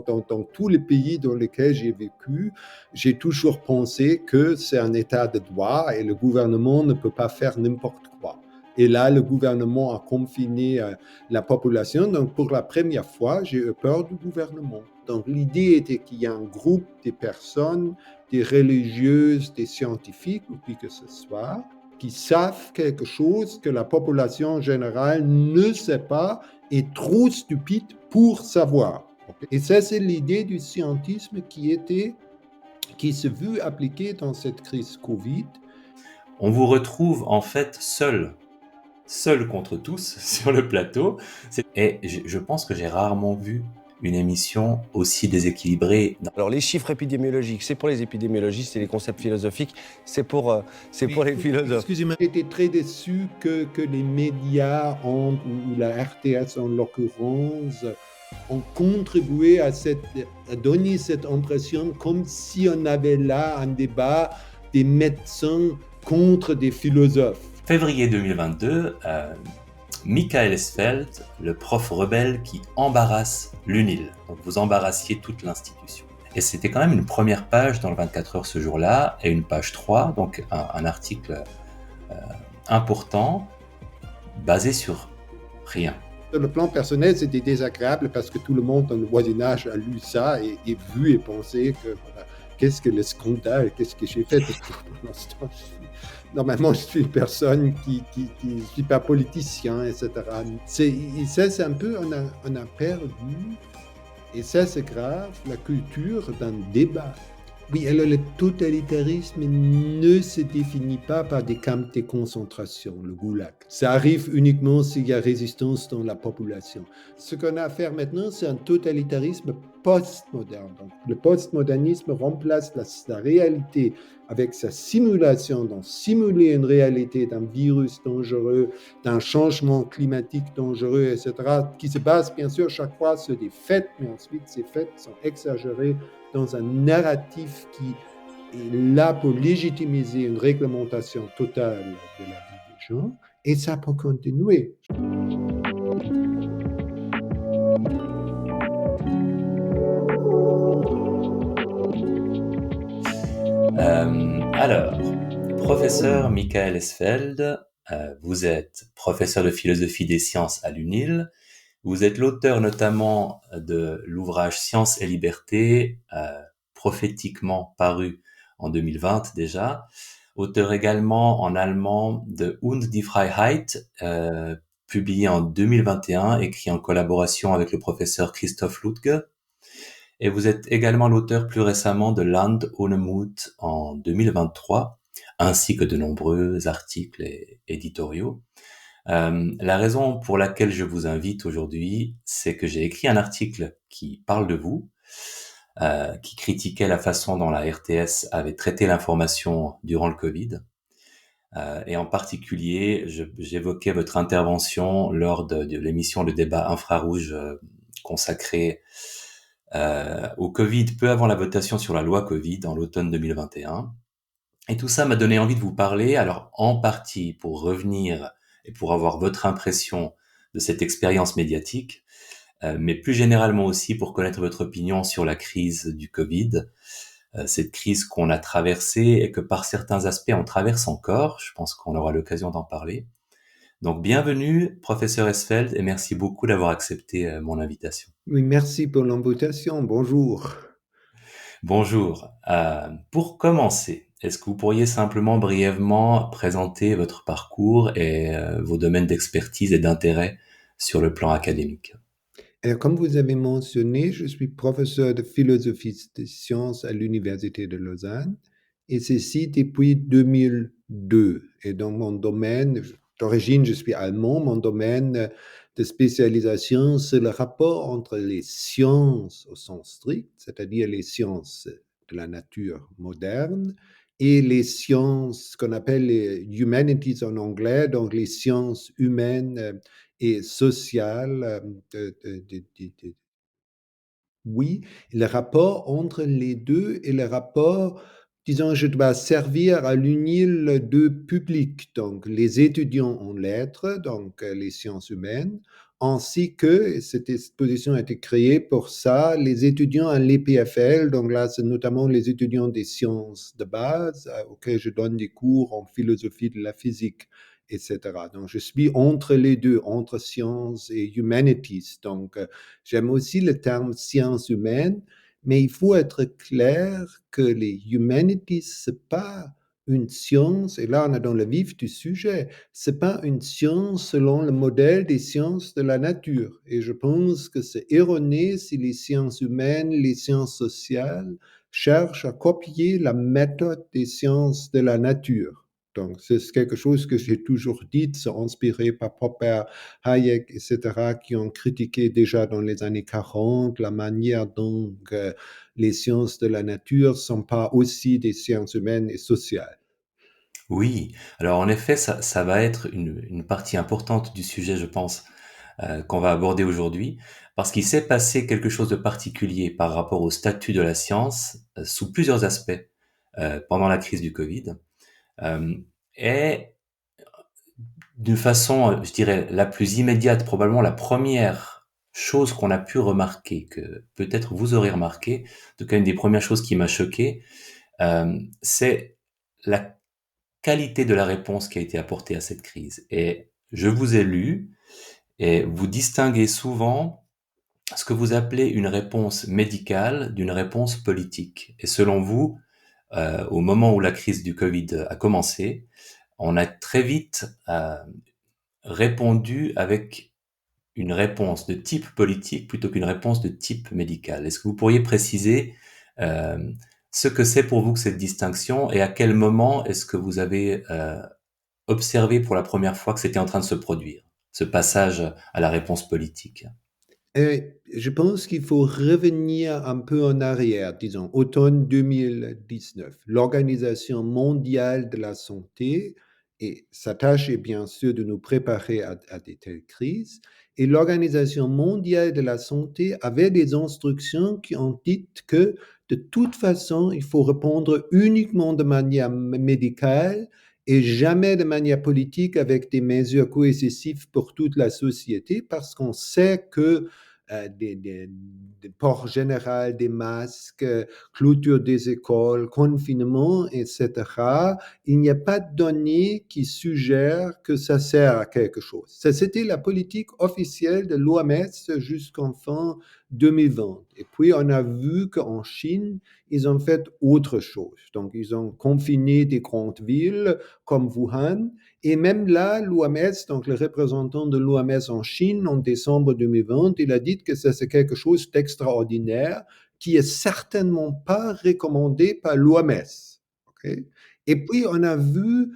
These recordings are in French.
Dans tous les pays dans lesquels j'ai vécu, j'ai toujours pensé que c'est un état de droit et le gouvernement ne peut pas faire n'importe quoi. Et là, le gouvernement a confiné la population. Donc, pour la première fois, j'ai eu peur du gouvernement. Donc, l'idée était qu'il y a un groupe de personnes, des religieuses, des scientifiques, ou qui que ce soit, qui savent quelque chose que la population générale ne sait pas, est trop stupide pour savoir. Et ça, c'est l'idée du scientisme qui s'est vu appliquée dans cette crise Covid. On vous retrouve en fait seul contre tous sur le plateau. Et je pense que j'ai rarement vu une émission aussi déséquilibrée. Alors les chiffres épidémiologiques, c'est pour les épidémiologistes, et les concepts philosophiques, c'est pour les philosophes. Excusez-moi, j'étais très déçu que les médias, ou la RTS en l'occurrence, ont contribué à donner cette impression comme si on avait là un débat des médecins contre des philosophes. Février 2022, Michael Esfeld, le prof rebelle qui embarrasse l'UNIL. Donc vous embarrassiez toute l'institution. Et c'était quand même une première page dans le 24 heures ce jour-là, et une page 3, donc un article important, basé sur rien. Sur le plan personnel, c'était désagréable parce que tout le monde dans le voisinage a lu ça et vu et pensé que voilà, qu'est-ce que le scandale, qu'est-ce que j'ai fait pour l'instant. Normalement, je suis une personne qui ne suis pas politicien, etc. Et ça, c'est un peu, on a perdu, et ça, c'est grave, la culture d'un débat. Oui, alors le totalitarisme ne se définit pas par des camps de concentration, le goulag. Ça arrive uniquement s'il y a résistance dans la population. Ce qu'on a à faire maintenant, c'est un totalitarisme postmoderne. Donc, le postmodernisme remplace la réalité avec sa simulation, donc simuler une réalité d'un virus dangereux, d'un changement climatique dangereux, etc., qui se base bien sûr chaque fois sur des faits, mais ensuite ces faits sont exagérés dans un narratif qui est là pour légitimiser une réglementation totale de la vie des gens, et ça peut continuer. Alors, professeur Michael Esfeld, vous êtes professeur de philosophie des sciences à l'UNIL. Vous êtes l'auteur notamment de l'ouvrage Science et liberté, prophétiquement paru en 2020 déjà. Auteur également en allemand de Und die Freiheit, publié en 2021, écrit en collaboration avec le professeur Christoph Lütge. Et vous êtes également l'auteur plus récemment de Land ohne Mut en 2023, ainsi que de nombreux articles et éditoriaux. La raison pour laquelle je vous invite aujourd'hui, c'est que j'ai écrit un article qui parle de vous, qui critiquait la façon dont la RTS avait traité l'information durant le Covid. Et en particulier, j'évoquais votre intervention lors de l'émission Le débat infrarouge consacrée au Covid peu avant la votation sur la loi Covid en l'automne 2021. Et tout ça m'a donné envie de vous parler, alors en partie pour revenir et pour avoir votre impression de cette expérience médiatique, mais plus généralement aussi pour connaître votre opinion sur la crise du Covid, cette crise qu'on a traversée et que par certains aspects on traverse encore. Je pense qu'on aura l'occasion d'en parler. Donc bienvenue, professeur Esfeld, et merci beaucoup d'avoir accepté mon invitation. Oui, merci pour l'invitation. Bonjour. Bonjour. Pour commencer, est-ce que vous pourriez simplement brièvement présenter votre parcours et vos domaines d'expertise et d'intérêt sur le plan académique? Alors, comme vous avez mentionné, je suis professeur de philosophie des sciences à l'Université de Lausanne, et ceci depuis 2002. Et dans mon domaine, d'origine, je suis allemand, mon domaine de spécialisation, c'est le rapport entre les sciences au sens strict, c'est-à-dire les sciences de la nature moderne, et les sciences qu'on appelle les humanities en anglais, donc les sciences humaines et sociales. Oui, le rapport entre les deux et le rapport, disons, je dois servir à l'UNIL deux publics, donc les étudiants en lettres, donc les sciences humaines, ainsi que, et cette exposition a été créée pour ça, les étudiants à l'EPFL, donc là, c'est notamment les étudiants des sciences de base, auxquels je donne des cours en philosophie de la physique, etc. Donc, je suis entre les deux, entre sciences et humanities. Donc, j'aime aussi le terme sciences humaines, mais il faut être clair que les humanities, c'est pas une science, et là on est dans le vif du sujet, c'est pas une science selon le modèle des sciences de la nature. Et je pense que c'est erroné si les sciences humaines, les sciences sociales cherchent à copier la méthode des sciences de la nature. Donc, c'est quelque chose que j'ai toujours dit, c'est inspiré par Popper, Hayek, etc., qui ont critiqué déjà dans les années 40 la manière dont les sciences de la nature ne sont pas aussi des sciences humaines et sociales. Oui, alors en effet, ça va être une partie importante du sujet, je pense, qu'on va aborder aujourd'hui, parce qu'il s'est passé quelque chose de particulier par rapport au statut de la science sous plusieurs aspects pendant la crise du Covid. Euh, et d'une façon, je dirais, la plus immédiate, probablement la première chose qu'on a pu remarquer, que peut-être vous aurez remarqué, en tout cas une des premières choses qui m'a choqué, c'est la qualité de la réponse qui a été apportée à cette crise. Et je vous ai lu, et vous distinguez souvent ce que vous appelez une réponse médicale d'une réponse politique. Et selon vous, au moment où la crise du Covid a commencé, on a très vite répondu avec une réponse de type politique plutôt qu'une réponse de type médical. Est-ce que vous pourriez préciser euh, ce que c'est pour vous que cette distinction et à quel moment est-ce que vous avez observé pour la première fois que c'était en train de se produire, ce passage à la réponse politique? Je pense qu'il faut revenir un peu en arrière, disons, automne 2019. L'Organisation mondiale de la santé, et sa tâche est bien sûr de nous préparer à de telles crises, et l'Organisation mondiale de la santé avait des instructions qui ont dit que de toute façon, il faut répondre uniquement de manière médicale et jamais de manière politique avec des mesures coercitives pour toute la société, parce qu'on sait que des ports généraux, des masques, clôture des écoles, confinement, etc., il n'y a pas de données qui suggèrent que ça sert à quelque chose. Ça, c'était la politique officielle de l'OMS jusqu'en fin 2020. Et puis, on a vu qu'en Chine, ils ont fait autre chose. Donc, ils ont confiné des grandes villes comme Wuhan. Et même là, l'OMS, donc le représentant de l'OMS en Chine, en décembre 2020, il a dit que ça, c'est quelque chose d'extraordinaire qui est certainement pas recommandé par l'OMS. Okay? Et puis, on a vu,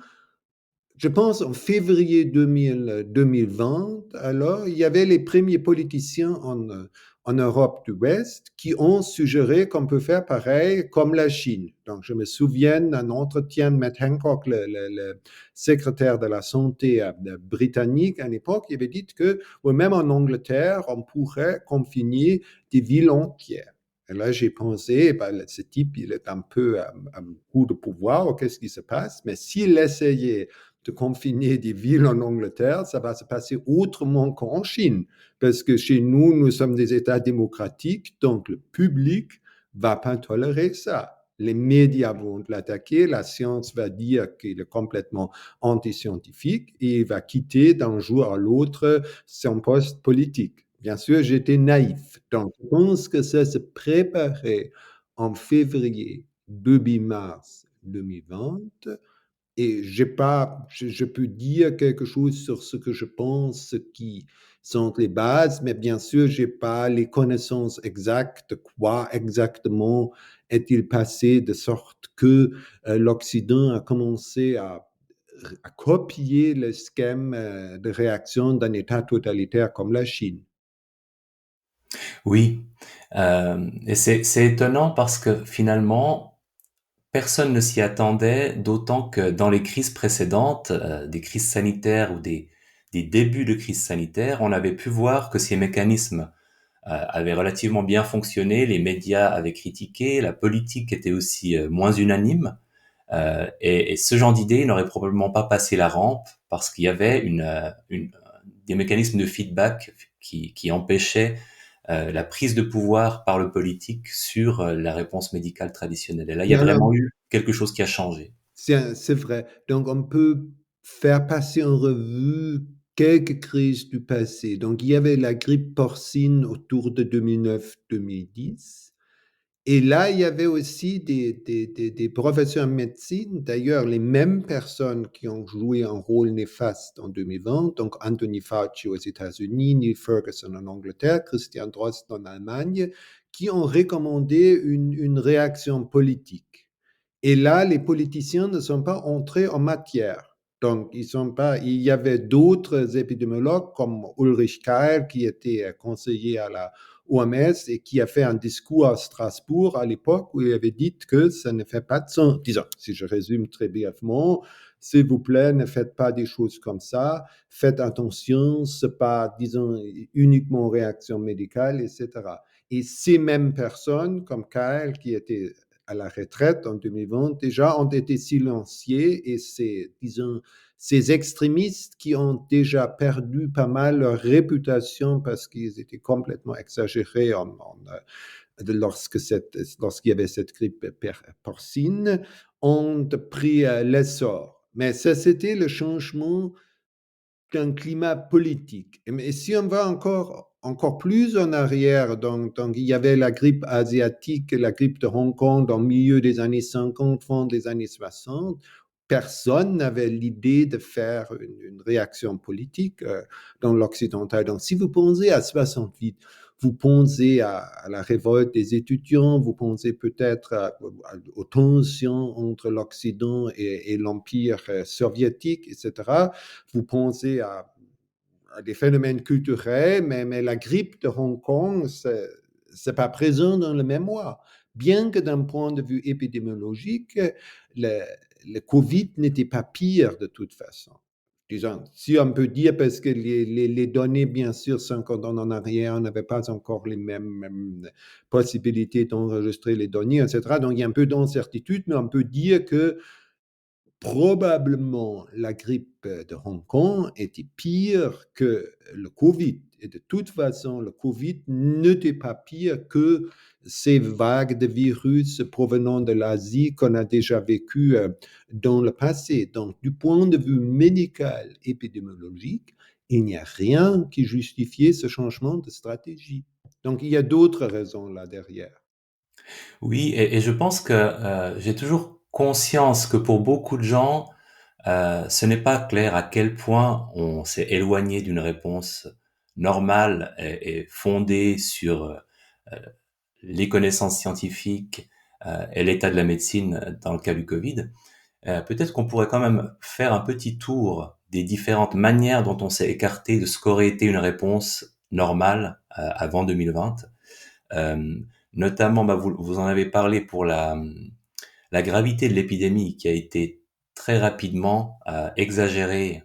je pense, en février 2020, alors, il y avait les premiers politiciens en Europe de l'Ouest qui ont suggéré qu'on peut faire pareil comme la Chine. Donc, je me souviens d'un entretien de Matt Hancock, le secrétaire de la santé britannique à l'époque, il avait dit que même en Angleterre, on pourrait confiner des villes entières. Et là, j'ai pensé, ben, ce type, il est un peu à coup de pouvoir, qu'est-ce qui se passe? Mais s'il essayait de confiner des villes en Angleterre, ça va se passer autrement qu'en Chine. Parce que chez nous, nous sommes des États démocratiques, donc le public va pas tolérer ça. Les médias vont l'attaquer, la science va dire qu'il est complètement anti-scientifique et il va quitter d'un jour à l'autre son poste politique. Bien sûr, j'étais naïf. Donc, je pense que ça se préparait en février, début mars 2020. Et je peux dire quelque chose sur ce que je pense, ce qui sont les bases, mais bien sûr, je n'ai pas les connaissances exactes, quoi exactement est-il passé de sorte que l'Occident a commencé à copier le schème de réaction d'un État totalitaire comme la Chine. Oui, et c'est étonnant parce que finalement, personne ne s'y attendait, d'autant que dans les crises précédentes, des crises sanitaires ou des débuts de crises sanitaires, on avait pu voir que ces mécanismes avaient relativement bien fonctionné, les médias avaient critiqué, la politique était aussi moins unanime, et ce genre d'idée n'aurait probablement pas passé la rampe parce qu'il y avait des mécanismes de feedback qui empêchait la prise de pouvoir par le politique sur la réponse médicale traditionnelle. Et là, il y a Non, non, vraiment eu quelque chose qui a changé. c'est vrai. Donc, on peut faire passer en revue quelques crises du passé. Donc, il y avait la grippe porcine autour de 2009-2010. Et là, il y avait aussi des professeurs en médecine, d'ailleurs les mêmes personnes qui ont joué un rôle néfaste en 2020, donc Anthony Fauci aux États-Unis, Neil Ferguson en Angleterre, Christian Drosten en Allemagne, qui ont recommandé une réaction politique. Et là, les politiciens ne sont pas entrés en matière. Donc, il y avait d'autres épidémiologues comme Ulrich Keil, qui était conseiller à la OMS et qui a fait un discours à Strasbourg à l'époque où il avait dit que ça ne fait pas de sens. Disons, si je résume très brièvement, s'il vous plaît, ne faites pas des choses comme ça, faites attention, c'est pas, disons, uniquement réaction médicale, etc. Et ces mêmes personnes, comme Kyle, qui était à la retraite en 2020, déjà ont été silenciés et c'est, disons, ces extrémistes qui ont déjà perdu pas mal leur réputation parce qu'ils étaient complètement exagérés lorsqu'il y avait cette grippe porcine, ont pris l'essor. Mais ça, c'était le changement d'un climat politique. Et si on va encore plus en arrière, donc il y avait la grippe asiatique, la grippe de Hong Kong dans le milieu des années 50, fin des années 60, personne n'avait l'idée de faire une réaction politique dans l'occidental. Donc, si vous pensez à 68, vous pensez à la révolte des étudiants, vous pensez peut-être aux tensions entre l'Occident et l'Empire soviétique, etc. Vous pensez à des phénomènes culturels, mais la grippe de Hong Kong, c'est pas présent dans le mémoire. Bien que d'un point de vue épidémiologique, le Covid n'était pas pire de toute façon. Disons, si on peut dire, parce que les données, bien sûr, 50 ans en arrière, on n'avait pas encore les mêmes possibilités d'enregistrer les données, etc. Donc, il y a un peu d'incertitude, mais on peut dire que probablement la grippe de Hong Kong était pire que le Covid. Et de toute façon, le Covid n'était pas pire que ces vagues de virus provenant de l'Asie qu'on a déjà vécues dans le passé. Donc, du point de vue médical, épidémiologique, il n'y a rien qui justifiait ce changement de stratégie. Donc, il y a d'autres raisons là derrière. Oui, et je pense que j'ai toujours conscience que pour beaucoup de gens, ce n'est pas clair à quel point on s'est éloigné d'une réponse normale et fondée sur les connaissances scientifiques et l'état de la médecine dans le cas du Covid. Peut-être qu'on pourrait quand même faire un petit tour des différentes manières dont on s'est écarté de ce qu'aurait été une réponse normale avant 2020. Euh, Notamment, bah, vous en avez parlé pour la gravité de l'épidémie qui a été très rapidement exagérée.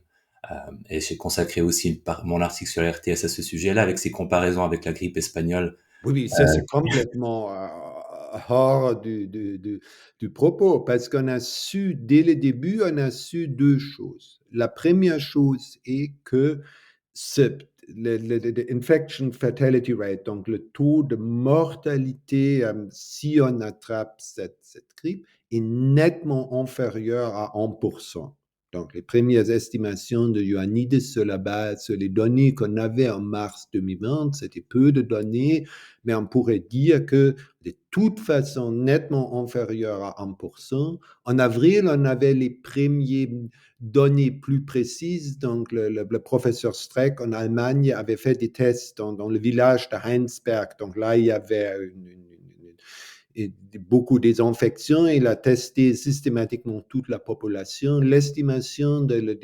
Et j'ai consacré aussi mon article sur la RTS à ce sujet-là, avec ses comparaisons avec la grippe espagnole. Oui, oui, ça c'est complètement hors du propos, parce qu'on a su, dès le début, on a su deux choses. La première chose est que ce, le infection fatality rate, donc le taux de mortalité si on attrape cette grippe, est nettement inférieur à 1%. Donc, les premières estimations de Ioannidis sur la base, sur les données qu'on avait en mars 2020, c'était peu de données, mais on pourrait dire que de toute façon nettement inférieur à 1%. En avril, on avait les premières données plus précises. Donc, le professeur Streck en Allemagne avait fait des tests dans le village de Heinsberg. Donc là, il y avait beaucoup des infections. Il a testé systématiquement toute la population. L'estimation de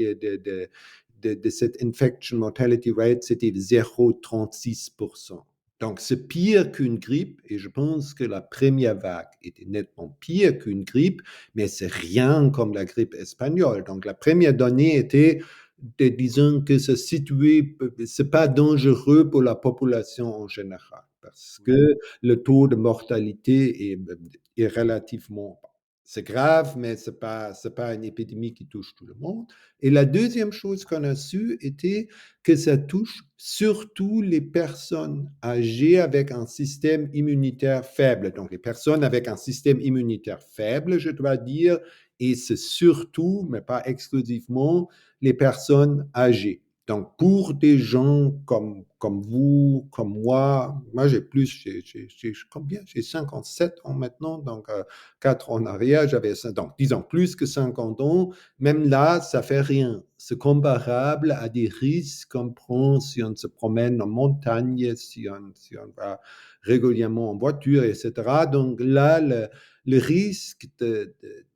cette infection mortality rate, c'était 0,36%. Donc, c'est pire qu'une grippe, et je pense que la première vague était nettement pire qu'une grippe, mais c'est rien comme la grippe espagnole. Donc, la première donnée était, disons que c'est pas dangereux pour la population en général, parce que le taux de mortalité est relativement bas. c'est grave, mais c'est pas une épidémie qui touche tout le monde. Et la deuxième chose qu'on a su était que ça touche surtout les personnes âgées avec un système immunitaire faible. Donc, les personnes avec un système immunitaire faible, je dois dire, et c'est surtout, mais pas exclusivement, les personnes âgées. Donc, pour des gens comme vous, comme moi j'ai plus, j'ai combien? J'ai 57 ans maintenant, donc 4 ans en arrière, j'avais ça. Donc, disons plus que 50 ans, même là, ça fait rien. C'est comparable à des risques qu'on prend si on se promène en montagne, si on va régulièrement en voiture, etc. Donc là, le risque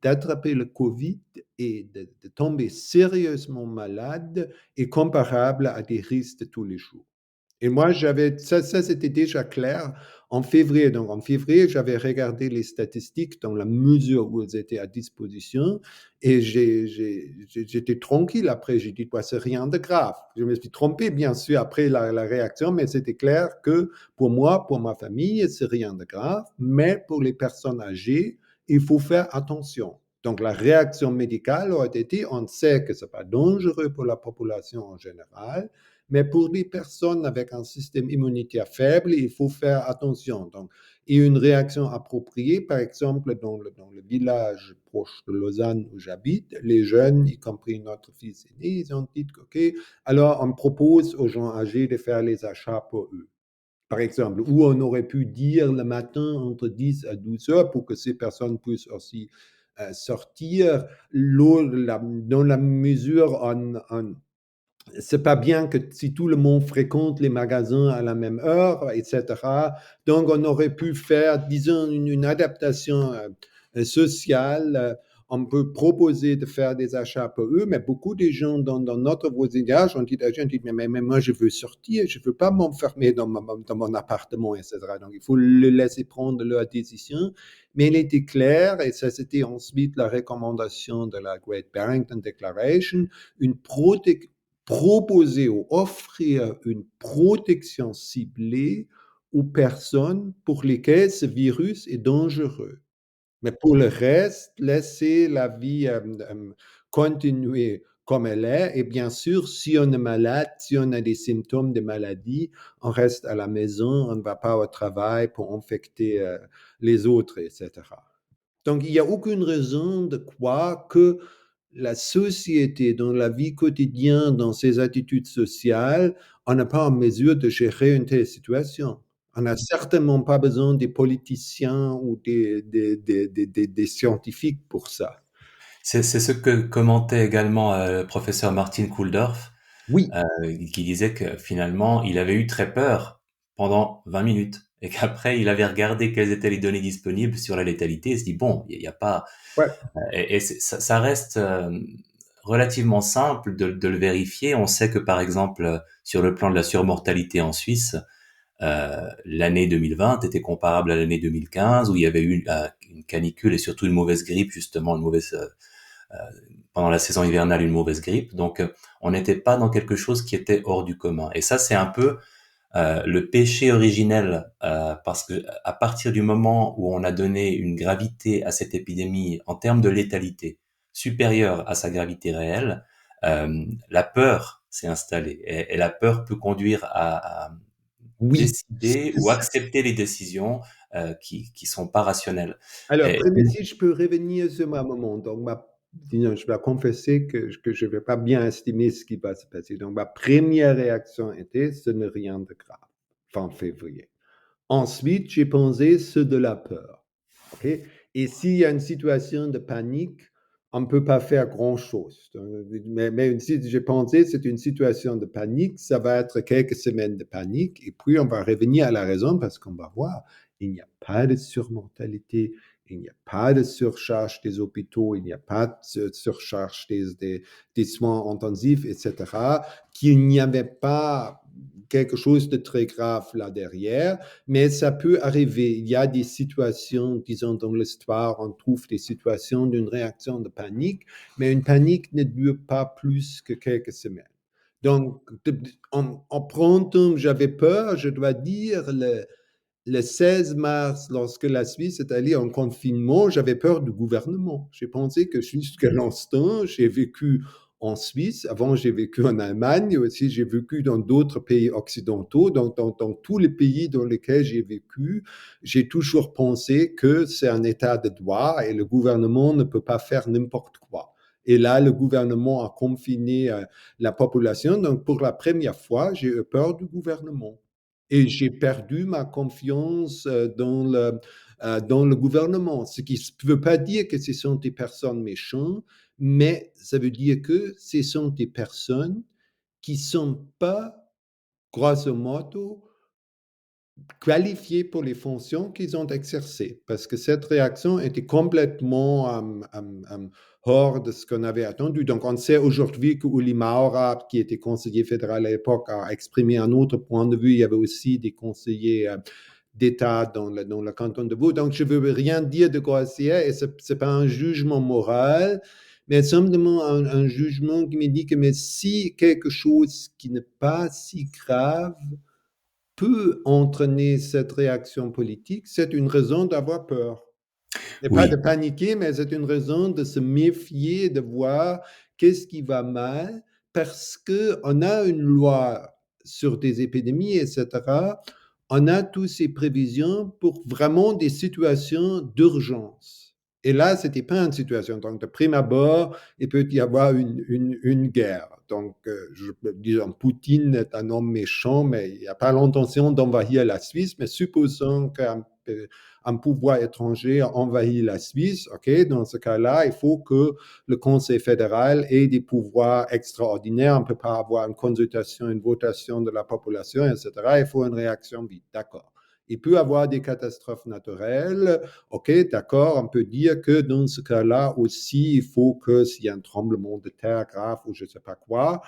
d'attraper le Covid et de tomber sérieusement malade est comparable à des risques de tous les jours. Et moi, ça c'était déjà clair en février. Donc, en février, j'avais regardé les statistiques dans la mesure où elles étaient à disposition et j'étais tranquille après. J'ai dit, bah, c'est rien de grave. Je me suis trompé, bien sûr, après la réaction, mais c'était clair que pour moi, pour ma famille, c'est rien de grave. Mais pour les personnes âgées, il faut faire attention. Donc, la réaction médicale aurait été, on sait que ce n'est pas dangereux pour la population en général, mais pour les personnes avec un système immunitaire faible, il faut faire attention. Donc, et une réaction appropriée, par exemple, dans le village proche de Lausanne où j'habite, les jeunes, y compris notre fils aîné, ils ont dit, OK, alors on propose aux gens âgés de faire les achats pour eux. Par exemple, ou on aurait pu dire le matin entre 10 à 12 heures pour que ces personnes puissent aussi sortir. Dans la mesure, c'est pas bien que si tout le monde fréquente les magasins à la même heure, etc. Donc, on aurait pu faire, disons, une adaptation sociale. On peut proposer de faire des achats pour eux, mais beaucoup de gens dans notre voisinage ont dit, mais moi, je veux sortir, je ne veux pas m'enfermer dans mon appartement, etc. Donc, il faut les laisser prendre leur décision. Mais il était clair, et ça, c'était ensuite la recommandation de la Great Barrington Declaration, une proposer ou offrir une protection ciblée aux personnes pour lesquelles ce virus est dangereux. Mais pour le reste, laisser la vie continuer comme elle est. Et bien sûr, si on est malade, si on a des symptômes de maladie, on reste à la maison, on ne va pas au travail pour infecter les autres, etc. Donc, il n'y a aucune raison de croire que la société, dans la vie quotidienne, dans ses attitudes sociales, on n'est pas en mesure de gérer une telle situation. On n'a certainement pas besoin des politiciens ou des scientifiques pour ça. C'est ce que commentait également le professeur Martin Kulldorff, Oui, qui disait que finalement, il avait eu très peur pendant 20 minutes et qu'après, il avait regardé quelles étaient les données disponibles sur la létalité et se dit, bon, il n'y a pas... ouais, Et ça reste relativement simple de le vérifier. On sait que, par exemple, sur le plan de la surmortalité en Suisse, l'année 2020 était comparable à l'année 2015 où il y avait eu une canicule et surtout une mauvaise grippe, justement, pendant la saison hivernale, une mauvaise grippe. Donc, on n'était pas dans quelque chose qui était hors du commun. Et ça, c'est un peu le péché originel, parce que à partir du moment où on a donné une gravité à cette épidémie en termes de létalité supérieure à sa gravité réelle, la peur s'est installée. Et la peur peut conduire à oui. décider ou accepter les décisions qui sont pas rationnelles. Alors, Et, premier, si je peux revenir sur ma maman. Donc, disons, je vais confesser que je ne vais pas bien estimer ce qui va se passer. Donc, ma première réaction était, ce n'est rien de grave, fin février. Ensuite, j'ai pensé, c'est de la peur. OK? Et s'il y a une situation de panique, on ne peut pas faire grand-chose. Mais j'ai pensé, c'est une situation de panique, ça va être quelques semaines de panique, et puis on va revenir à la raison parce qu'on va voir, il n'y a pas de surmortalité, il n'y a pas de surcharge des hôpitaux, il n'y a pas de surcharge des soins intensifs, etc., qu'il n'y avait pas quelque chose de très grave là derrière, mais ça peut arriver. Il y a des situations, disons, dans l'histoire, on trouve des situations d'une réaction de panique, mais une panique ne dure pas plus que quelques semaines. Donc, en printemps, j'avais peur, je dois dire, le 16 mars, lorsque la Suisse est allée en confinement, j'avais peur du gouvernement. J'ai pensé que jusqu'à l'instant, j'ai vécu en Suisse, avant j'ai vécu en Allemagne, aussi j'ai vécu dans d'autres pays occidentaux, donc dans tous les pays dans lesquels j'ai vécu, j'ai toujours pensé que c'est un état de droit et le gouvernement ne peut pas faire n'importe quoi. Et là, le gouvernement a confiné la population. Donc, pour la première fois, j'ai eu peur du gouvernement. Et j'ai perdu ma confiance dans le gouvernement. Ce qui ne veut pas dire que ce sont des personnes méchantes, mais ça veut dire que ce sont des personnes qui ne sont pas, grosso modo, qualifiés pour les fonctions qu'ils ont exercées, parce que cette réaction était complètement hors de ce qu'on avait attendu. Donc, on sait aujourd'hui que Uli Maurer, qui était conseiller fédéral à l'époque, a exprimé un autre point de vue. Il y avait aussi des conseillers d'État dans le canton de Vaud. Donc, je ne veux rien dire de grossier, et ce n'est pas un jugement moral, mais simplement un jugement qui me dit que mais si quelque chose qui n'est pas si grave peut entraîner cette réaction politique, c'est une raison d'avoir peur. Et pas de Oui, paniquer, mais c'est une raison de se méfier, de voir qu'est-ce qui va mal, parce qu'on a une loi sur des épidémies, etc. On a toutes ces prévisions pour vraiment des situations d'urgence. Et là, ce n'était pas une situation. Donc, de prime abord, il peut y avoir une guerre. Donc, disons, Poutine est un homme méchant, mais il n'a pas l'intention d'envahir la Suisse. Mais supposons qu'un pouvoir étranger envahit la Suisse, ok, dans ce cas-là, il faut que le Conseil fédéral ait des pouvoirs extraordinaires. On ne peut pas avoir une consultation, une votation de la population, etc. Il faut une réaction vite, d'accord. Il peut y avoir des catastrophes naturelles, ok, d'accord, on peut dire que dans ce cas-là aussi, il faut que s'il y a un tremblement de terre grave ou je ne sais pas quoi,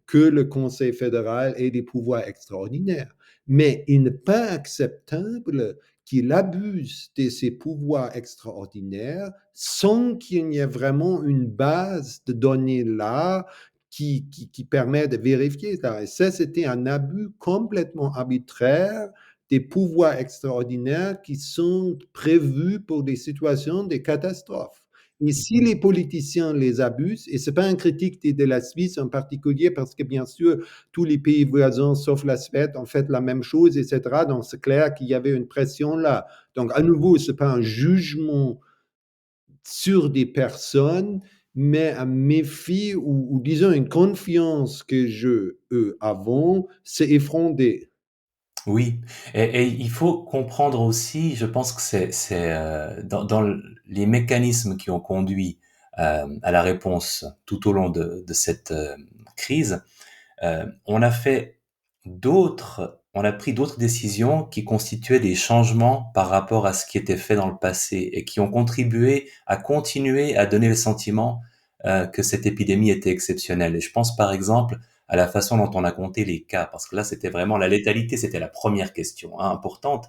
que le Conseil fédéral ait des pouvoirs extraordinaires. Mais il n'est pas acceptable qu'il abuse de ses pouvoirs extraordinaires sans qu'il n'y ait vraiment une base de données là qui permet de vérifier ça. Et ça, c'était un abus complètement arbitraire des pouvoirs extraordinaires qui sont prévus pour des situations de catastrophes. Et si les politiciens les abusent, et ce n'est pas une critique de la Suisse en particulier, parce que bien sûr, tous les pays voisins, sauf la Suède, ont fait la même chose, etc. Donc, c'est clair qu'il y avait une pression là. Donc, à nouveau, ce n'est pas un jugement sur des personnes, mais un méfie ou disons une confiance que je avant, c'est effondré. oui. Et il faut comprendre aussi, je pense que c'est dans les mécanismes qui ont conduit à la réponse tout au long de cette crise. On a fait on a pris d'autres décisions qui constituaient des changements par rapport à ce qui était fait dans le passé et qui ont contribué à continuer à donner le sentiment que cette épidémie était exceptionnelle. Et je pense par exemple à la façon dont on a compté les cas, parce que là c'était vraiment la létalité, c'était la première question importante.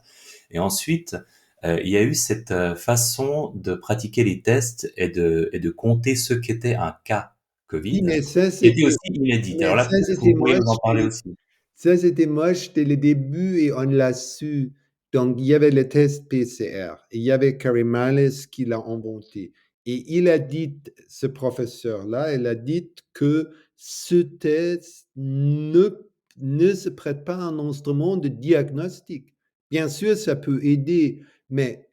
Et ensuite, il y a eu cette façon de pratiquer les tests et de compter ce qu'était un cas Oui, Covid, qui était aussi inédite. Alors là, peut-être que vous c'était pourriez nous moche. en parler aussi. Ça, c'était moche dès le début et on l'a su. Donc, il y avait le test PCR. Il y avait Karimalis qui l'a inventé. Et il a dit, ce professeur-là, il a dit que ce test ne se prête pas à un instrument de diagnostic. Bien sûr, ça peut aider, mais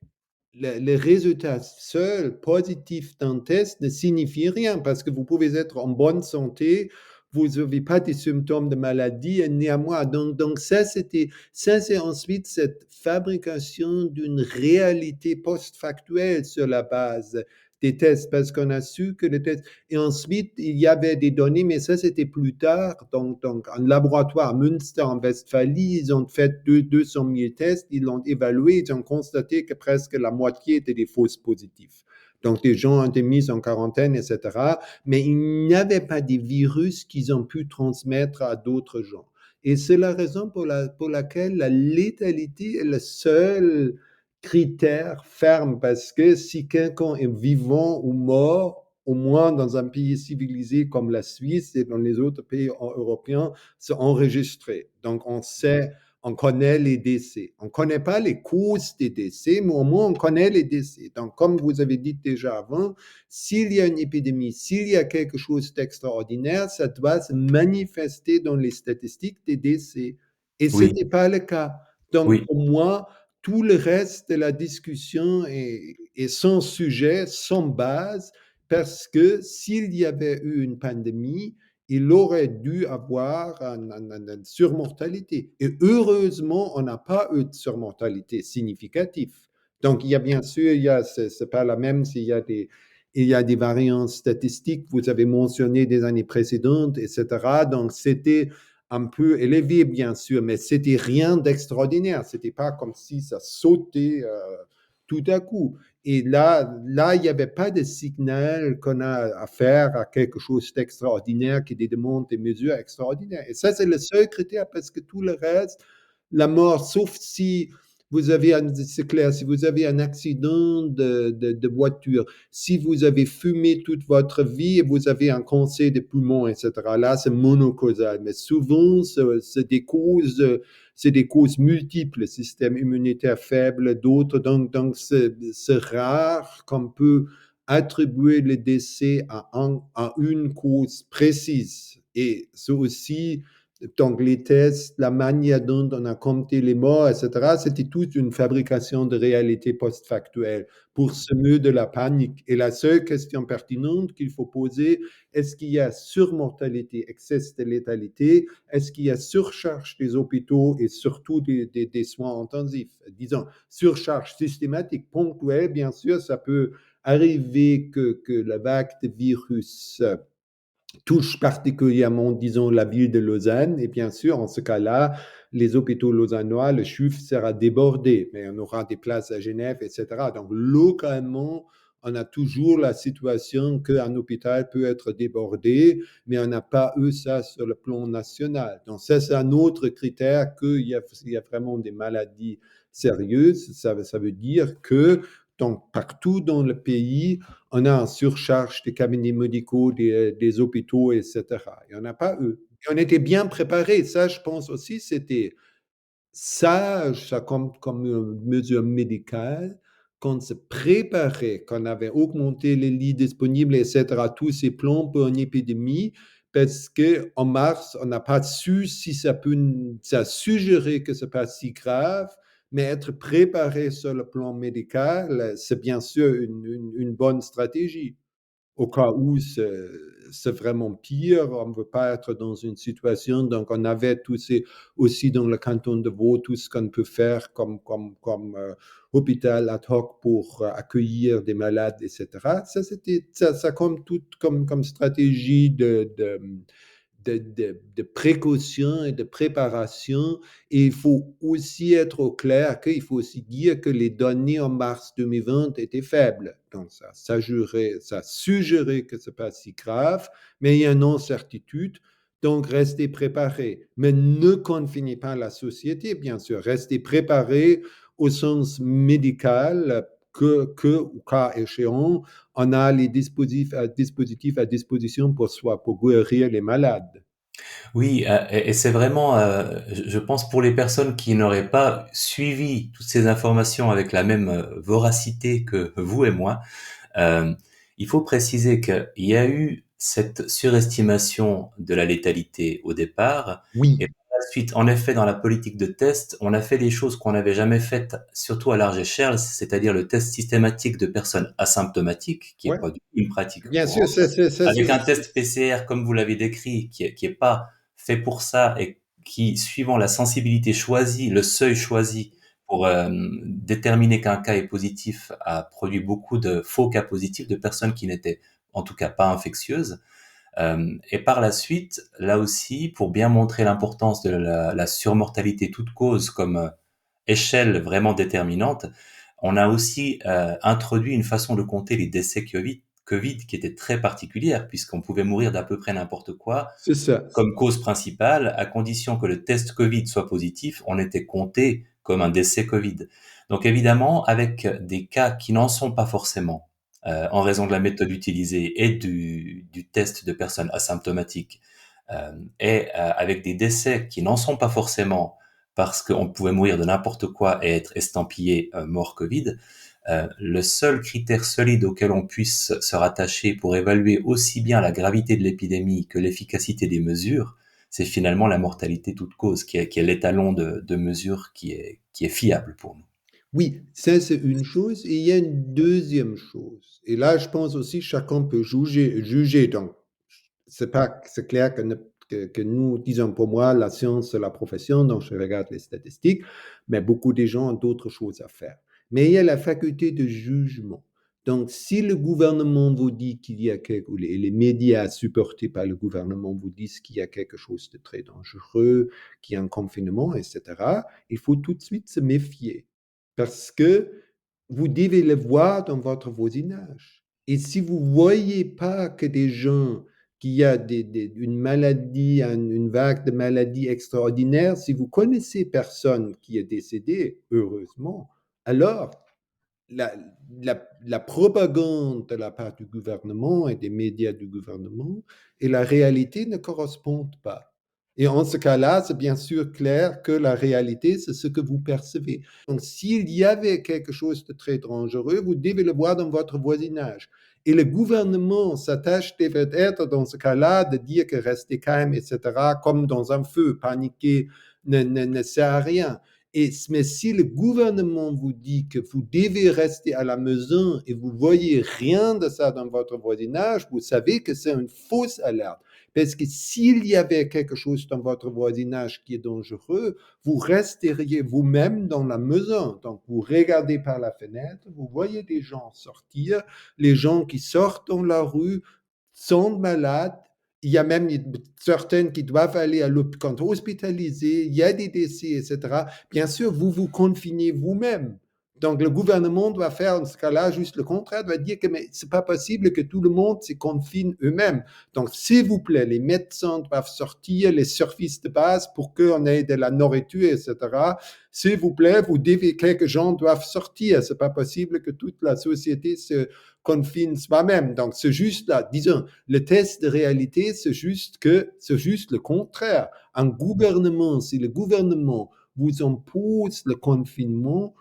le résultat seul positif d'un test ne signifie rien parce que vous pouvez être en bonne santé, vous n'avez pas des symptômes de maladie, et néanmoins. Donc ça, c'est ensuite cette fabrication d'une réalité post-factuelle sur la base des tests, parce qu'on a su que les tests. Et ensuite, il y avait des données, mais ça, c'était plus tard. Donc un laboratoire à Münster, en Westphalie, ils ont fait 200 000 tests, ils l'ont évalué, ils ont constaté que presque la moitié étaient des fausses positifs. Donc, des gens ont été mis en quarantaine, etc. Mais il n'y avait pas des virus qu'ils ont pu transmettre à d'autres gens. Et c'est la raison pour laquelle la létalité est le seul critère ferme, parce que si quelqu'un est vivant ou mort, au moins dans un pays civilisé comme la Suisse et dans les autres pays européens, c'est enregistré. Donc, on sait on connaît les décès. On ne connaît pas les causes des décès, mais au moins on connaît les décès. Donc, comme vous avez dit déjà avant, s'il y a une épidémie, s'il y a quelque chose d'extraordinaire, ça doit se manifester dans les statistiques des décès. Et ce Oui, n'était pas le cas. Donc, oui, pour moi, tout le reste de la discussion est sans sujet, sans base, parce que s'il y avait eu une pandémie, il aurait dû avoir une surmortalité. Et heureusement, on n'a pas eu de surmortalité significative. Donc, il y a bien sûr, c'est pas la même s'il y a il y a des variances statistiques, vous avez mentionné des années précédentes, etc. Donc, c'était un peu élevé, bien sûr, mais c'était rien d'extraordinaire. C'était pas comme si ça sautait tout à coup. Et là, il n'y avait pas de signal qu'on a à faire à quelque chose d'extraordinaire qui demande des mesures extraordinaires. Et ça, c'est le seul critère parce que tout le reste, la mort, sauf si vous avez, c'est clair, si vous avez un accident de voiture, si vous avez fumé toute votre vie et vous avez un cancer des poumons, etc., là, c'est monocausal. Mais souvent, c'est des causes multiples, système immunitaire faible, d'autres. Donc c'est rare qu'on peut attribuer le décès à une cause précise. Et c'est aussi, donc les tests, la manière dont on a compté les morts, etc., c'était toute une fabrication de réalité post-factuelle pour semer de la panique. Et la seule question pertinente qu'il faut poser, est-ce qu'il y a surmortalité, excès de létalité? Est-ce qu'il y a surcharge des hôpitaux et surtout des soins intensifs? Disons, surcharge systématique, ponctuelle, bien sûr, ça peut arriver que la vague de virus touche particulièrement, disons, la ville de Lausanne. Et bien sûr, en ce cas-là, les hôpitaux lausannois, le chiffre sera débordé, mais on aura des places à Genève, etc. Donc, localement, on a toujours la situation qu'un hôpital peut être débordé, mais on n'a pas eu ça sur le plan national. Donc, ça, c'est un autre critère qu'il y a vraiment des maladies sérieuses. Ça veut dire que donc, partout dans le pays, on a en surcharge des cabinets médicaux, des hôpitaux, etc. Et on n'a pas eu. Et on était bien préparés. Ça, je pense aussi, c'était sage, ça comme une mesure médicale, qu'on se préparait, qu'on avait augmenté les lits disponibles, etc., tous ces plans pour une épidémie, parce qu'en mars, on n'a pas su si ça suggérait que ce n'est pas si grave, mais être préparé sur le plan médical, c'est bien sûr une bonne stratégie au cas où c'est vraiment pire, on ne veut pas être dans une situation, donc on avait aussi dans le canton de Vaud tout ce qu'on peut faire comme hôpital ad hoc pour accueillir des malades, etc. Ça comme tout comme stratégie de précaution et de préparation. Et il faut aussi être au clair qu'il faut aussi dire que les données en mars 2020 étaient faibles. Donc, ça suggérait que ce n'est pas si grave, mais il y a une incertitude. Donc, restez préparés. Mais ne confinez pas la société, bien sûr. Restez préparés au sens médical au cas échéant, on a les dispositifs à disposition pour guérir les malades. oui, et c'est vraiment, je pense, pour les personnes qui n'auraient pas suivi toutes ces informations avec la même voracité que vous et moi, euh, il faut préciser qu'il y a eu cette surestimation de la létalité au départ, Oui, et par la suite, en effet, dans la politique de test, on a fait des choses qu'on n'avait jamais faites, surtout à large échelle, c'est-à-dire le test systématique de personnes asymptomatiques, qui est ouais. pas du tout une pratique Bien sûr, courante, avec un test PCR, comme vous l'avez décrit, qui est pas fait pour ça et qui, suivant la sensibilité choisie, le seuil choisi pour déterminer qu'un cas est positif, a produit beaucoup de faux cas positifs de personnes qui n'étaient en tout cas pas infectieuses. Et par la suite, là aussi, pour bien montrer l'importance de la surmortalité toute cause comme échelle vraiment déterminante, on a aussi introduit une façon de compter les décès COVID qui était très particulière, puisqu'on pouvait mourir d'à peu près n'importe quoi c'est ça. comme cause principale, à condition que le test Covid soit positif, on était compté comme un décès Covid. Donc évidemment, avec des cas qui n'en sont pas forcément, en raison de la méthode utilisée et du test de personnes asymptomatiques, et avec des décès qui n'en sont pas forcément parce qu'on pouvait mourir de n'importe quoi et être estampillé mort Covid, le seul critère solide auquel on puisse se rattacher pour évaluer aussi bien la gravité de l'épidémie que l'efficacité des mesures, c'est finalement la mortalité toute cause, qui est l'étalon de mesure qui est fiable pour nous. Oui, ça c'est une chose. Et il y a une deuxième chose. Et là, je pense aussi chacun peut juger. Donc, c'est clair que nous, disons pour moi, la science, c'est la profession, donc je regarde les statistiques, mais beaucoup de gens ont d'autres choses à faire. Mais il y a la faculté de jugement. Donc, si le gouvernement vous dit qu'il y a ou les médias supportés par le gouvernement vous disent qu'il y a quelque chose de très dangereux, qu'il y a un confinement, etc., il faut tout de suite se méfier parce que vous devez le voir dans votre voisinage. Et si vous ne voyez pas que des gens, qu'il y a une maladie, une vague de maladies extraordinaires, si vous connaissez personne qui est décédé, heureusement, alors la, la propagande de la part du gouvernement et des médias du gouvernement et la réalité ne correspondent pas. Et en ce cas-là, c'est bien sûr clair que la réalité, c'est ce que vous percevez. Donc, s'il y avait quelque chose de très dangereux, vous devez le voir dans votre voisinage. Et le gouvernement s'attache peut-être dans ce cas-là de dire que rester calme, etc., comme dans un feu, paniquer ne sert à rien. Mais si le gouvernement vous dit que vous devez rester à la maison et vous voyez rien de ça dans votre voisinage, vous savez que c'est une fausse alerte. Parce que s'il y avait quelque chose dans votre voisinage qui est dangereux, vous resteriez vous-même dans la maison. Donc, vous regardez par la fenêtre, vous voyez des gens sortir, les gens qui sortent dans la rue sont malades. Il y a même certaines qui doivent aller à l'hôpital hospitalisés, il y a des décès, etc. Bien sûr, vous vous confinez vous-même. Donc, le gouvernement doit faire, dans ce cas-là, juste le contraire, doit dire que ce n'est pas possible que tout le monde se confine eux-mêmes. Donc, s'il vous plaît, les médecins doivent sortir, les services de base pour qu'on ait de la nourriture, etc. S'il vous plaît, quelques gens doivent sortir. Ce n'est pas possible que toute la société se confine soi-même. Donc, c'est juste là, disons, le test de réalité, c'est juste le contraire. Un gouvernement, si le gouvernement vous impose le confinement,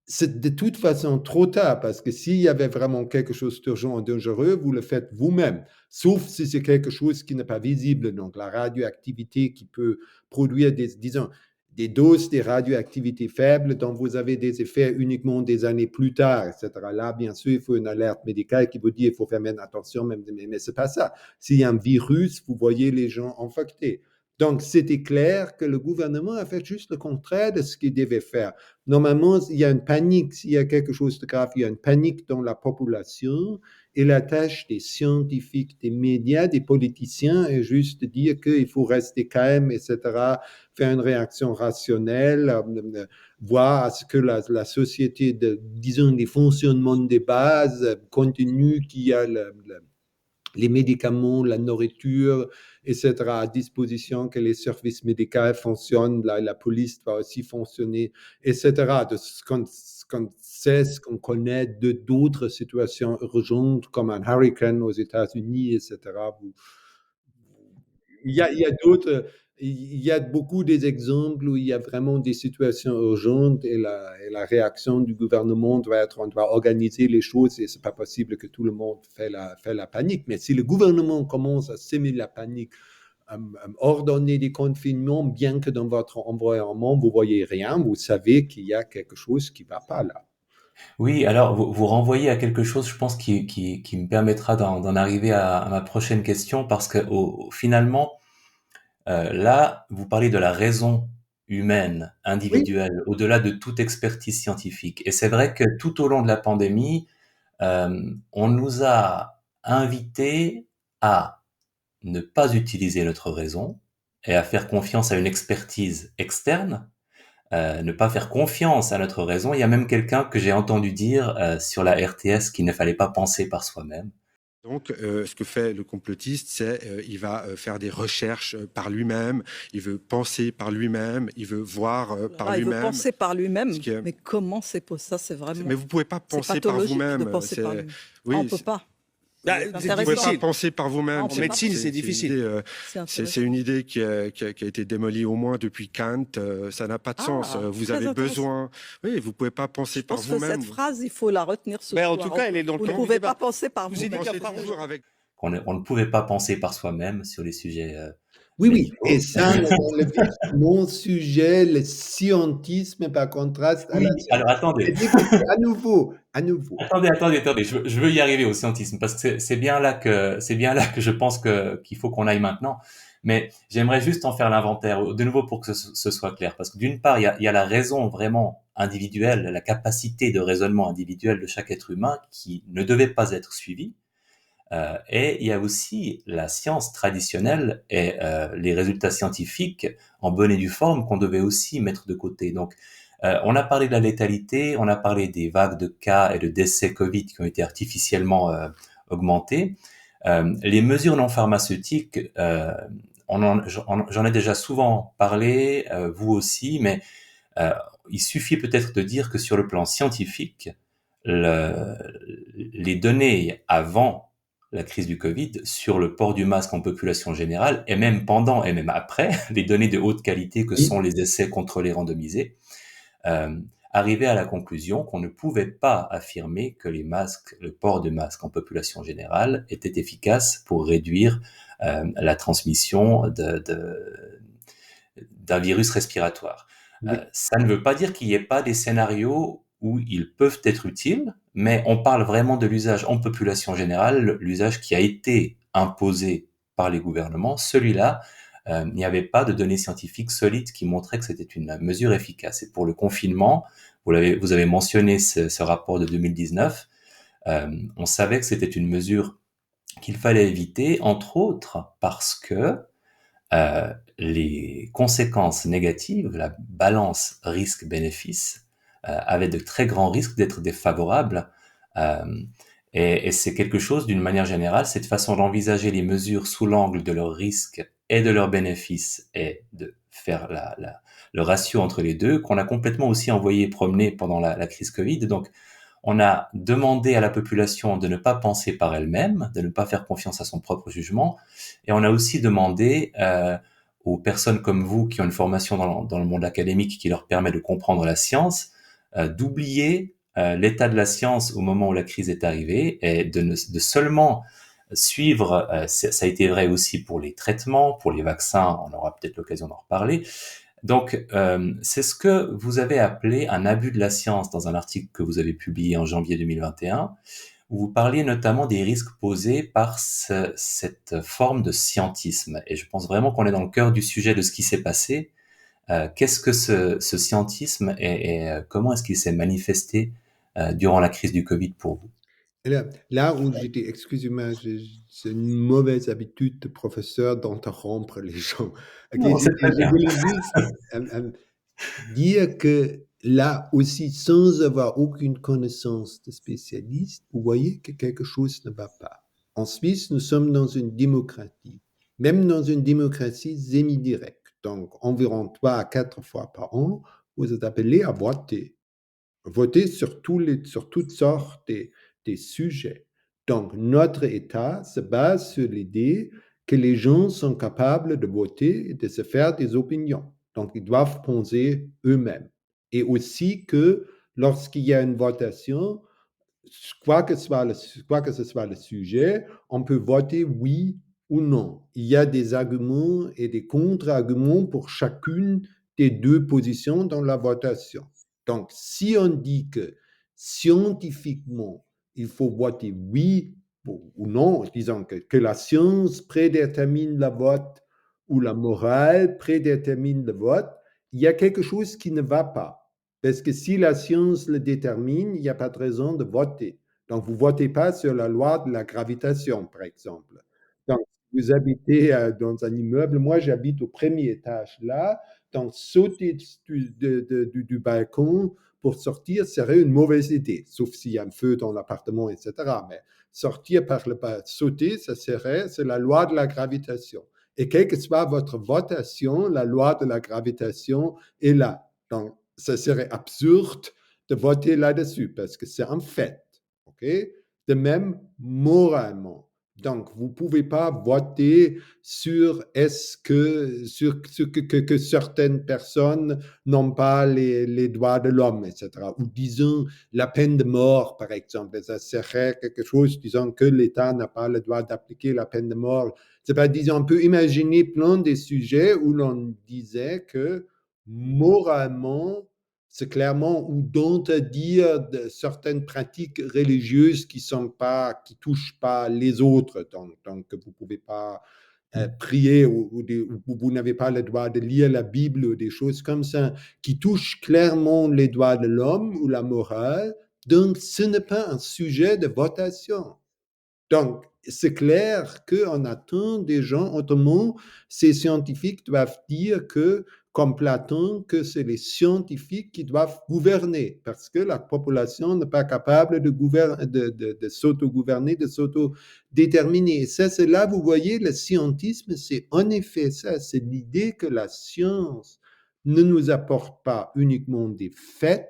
c'est de toute façon trop tard, parce que s'il y avait vraiment quelque chose d'urgent et dangereux, vous le faites vous-même, sauf si c'est quelque chose qui n'est pas visible, donc la radioactivité qui peut produire des doses de radioactivité faibles dont vous avez des effets uniquement des années plus tard, etc. Là, bien sûr, il faut une alerte médicale qui vous dit qu'il faut faire même attention, mais ce n'est pas ça. S'il y a un virus, vous voyez les gens infectés. Donc, c'était clair que le gouvernement a fait juste le contraire de ce qu'il devait faire. Normalement, il y a une panique, s'il y a quelque chose de grave, il y a une panique dans la population et la tâche des scientifiques, des médias, des politiciens est juste de dire qu'il faut rester calme, etc., faire une réaction rationnelle, voir à ce que la société, disons, les fonctionnements des bases continue, qu'il y a les médicaments, la nourriture, etc., à disposition, que les services médicaux fonctionnent, la police va aussi fonctionner, etc. De ce qu'on sait, ce qu'on connaît d'autres situations urgentes, comme un hurricane aux États-Unis, etc. Il y a d'autres, il y a beaucoup des exemples où il y a vraiment des situations urgentes et la réaction du gouvernement doit être, on doit organiser les choses et c'est pas possible que tout le monde fait la panique. Mais si le gouvernement commence à semer la panique, ordonner des confinements, bien que dans votre environnement, vous voyez rien, vous savez qu'il y a quelque chose qui va pas là. Oui, alors vous renvoyez à quelque chose, je pense, qui me permettra d'en arriver à ma prochaine question, parce que finalement, là, vous parlez de la raison humaine, Oui, individuelle, au-delà de toute expertise scientifique. Et c'est vrai que tout au long de la pandémie, on nous a invités à ne pas utiliser notre raison et à faire confiance à une expertise externe, ne pas faire confiance à notre raison. Il y a même quelqu'un que j'ai entendu dire sur la RTS qu'il ne fallait pas penser par soi-même. Donc, ce que fait le complotiste, c'est il va faire des recherches par lui-même, il veut penser par lui-même, il veut voir par lui-même. Il veut penser par lui-même, est... mais comment c'est possible? Ça, c'est vraiment... Mais vous ne pouvez pas penser par vous-même. De penser par lui-même. Oui, on ne peut pas. Bah, C'est c'est Vous ne pouvez pas intéressant. penser par vous-même. En médecine, c'est difficile. C'est C'est intéressant. une idée qui a été démolie au moins depuis Kant. Ça n'a pas de sens. Ah, Vous très avez intéressant. besoin. Oui, vous ne pouvez pas penser Je par pense que vous-même. cette phrase, il faut la retenir ce Mais en soir. tout cas, elle est dans le Vous ne plan du pouvez débat. pas penser par Vous vous-même. aidez Pensez qu'à parler. toujours avec. On ne pouvait pas penser par soi-même sur les sujets Oui, oui. médicaux. Et ça, dans le vif de mon sujet, le scientisme par contraste à Oui, la science. alors attendez. C'est-à-dire que, à nouveau, Attendez, je veux y arriver au scientisme parce que c'est bien là que je pense qu'il faut qu'on aille maintenant. Mais j'aimerais juste en faire l'inventaire de nouveau pour que ce soit clair, parce que d'une part, il y a la raison vraiment individuelle, la capacité de raisonnement individuel de chaque être humain qui ne devait pas être suivie. Et il y a aussi la science traditionnelle et les résultats scientifiques en bonne et due forme qu'on devait aussi mettre de côté. Donc, on a parlé de la létalité, on a parlé des vagues de cas et de décès Covid qui ont été artificiellement augmentées. Les mesures non pharmaceutiques, j'en ai déjà souvent parlé, vous aussi, mais il suffit peut-être de dire que sur le plan scientifique, les données avant la crise du Covid sur le port du masque en population générale, et même pendant et même après, les données de haute qualité que sont les essais contrôlés randomisés, arrivaient à la conclusion qu'on ne pouvait pas affirmer que le port de masque en population générale était efficace pour réduire la transmission d'un virus respiratoire. Ça ne veut pas dire qu'il n'y ait pas des scénarios où ils peuvent être utiles, mais on parle vraiment de l'usage en population générale, l'usage qui a été imposé par les gouvernements. Celui-là, il n'y avait pas de données scientifiques solides qui montraient que c'était une mesure efficace. Et pour le confinement, vous avez mentionné ce rapport de 2019, on savait que c'était une mesure qu'il fallait éviter, entre autres parce que les conséquences négatives, la balance risque-bénéfice, avait de très grands risques d'être défavorable. Et c'est quelque chose, d'une manière générale, cette façon d'envisager les mesures sous l'angle de leurs risques et de leurs bénéfices et de faire le ratio entre les deux, qu'on a complètement aussi envoyé promener pendant la crise Covid. Donc, on a demandé à la population de ne pas penser par elle-même, de ne pas faire confiance à son propre jugement, et on a aussi demandé aux personnes comme vous qui ont une formation dans le monde académique qui leur permet de comprendre la science, d'oublier l'état de la science au moment où la crise est arrivée et de seulement suivre, ça a été vrai aussi pour les traitements, pour les vaccins, on aura peut-être l'occasion d'en reparler. Donc, c'est ce que vous avez appelé un abus de la science dans un article que vous avez publié en janvier 2021, où vous parliez notamment des risques posés par cette forme de scientisme. Et je pense vraiment qu'on est dans le cœur du sujet de ce qui s'est passé. Qu'est-ce que ce scientisme et comment est-ce qu'il s'est manifesté durant la crise du Covid pour vous? Là où j'étais, excusez-moi, c'est une mauvaise habitude de professeur d'interrompre les gens. Non, c'est très Je bien. voulais juste dire que là aussi, sans avoir aucune connaissance de spécialiste, vous voyez que quelque chose ne va pas. En Suisse, nous sommes dans une démocratie, même dans une démocratie semi-directe. Donc, environ 3 à 4 fois par an, vous êtes appelé à voter. Voter sur toutes sortes des sujets. Donc, notre État se base sur l'idée que les gens sont capables de voter et de se faire des opinions. Donc, ils doivent penser eux-mêmes. Et aussi que lorsqu'il y a une votation, quoi que ce soit le sujet, on peut voter oui ou non. Il y a des arguments et des contre-arguments pour chacune des deux positions dans la votation. Donc, si on dit que scientifiquement, il faut voter oui ou non, disons que la science prédétermine le vote ou la morale prédétermine le vote, il y a quelque chose qui ne va pas. Parce que si la science le détermine, il n'y a pas de raison de voter. Donc, vous ne votez pas sur la loi de la gravitation, par exemple. Donc, vous habitez dans un immeuble, moi j'habite au premier étage là, donc sauter du balcon pour sortir serait une mauvaise idée, sauf s'il y a un feu dans l'appartement, etc. Mais sortir par le bas, sauter, c'est la loi de la gravitation. Et quelle que soit votre votation, la loi de la gravitation est là. Donc, ça serait absurde de voter là-dessus parce que c'est un fait. OK? De même, moralement. Donc, vous ne pouvez pas voter sur que certaines personnes n'ont pas les droits de l'homme, etc. Ou disons la peine de mort, par exemple. Ça serait quelque chose disant que l'État n'a pas le droit d'appliquer la peine de mort. C'est pas, disons, on peut imaginer plein de sujets où l'on disait que moralement, c'est clairement ou d'interdire de certaines pratiques religieuses qui touchent pas les autres. Donc vous pouvez pas prier ou vous n'avez pas le droit de lire la Bible ou des choses comme ça qui touchent clairement les droits de l'homme ou la morale. Donc ce n'est pas un sujet de votation. Donc, c'est clair qu'on attend des gens, autrement, ces scientifiques doivent dire que, comme Platon, que c'est les scientifiques qui doivent gouverner, parce que la population n'est pas capable de s'auto-gouverner, de s'auto-déterminer. Et ça, c'est là, vous voyez, le scientisme, c'est en effet ça, c'est l'idée que la science ne nous apporte pas uniquement des faits,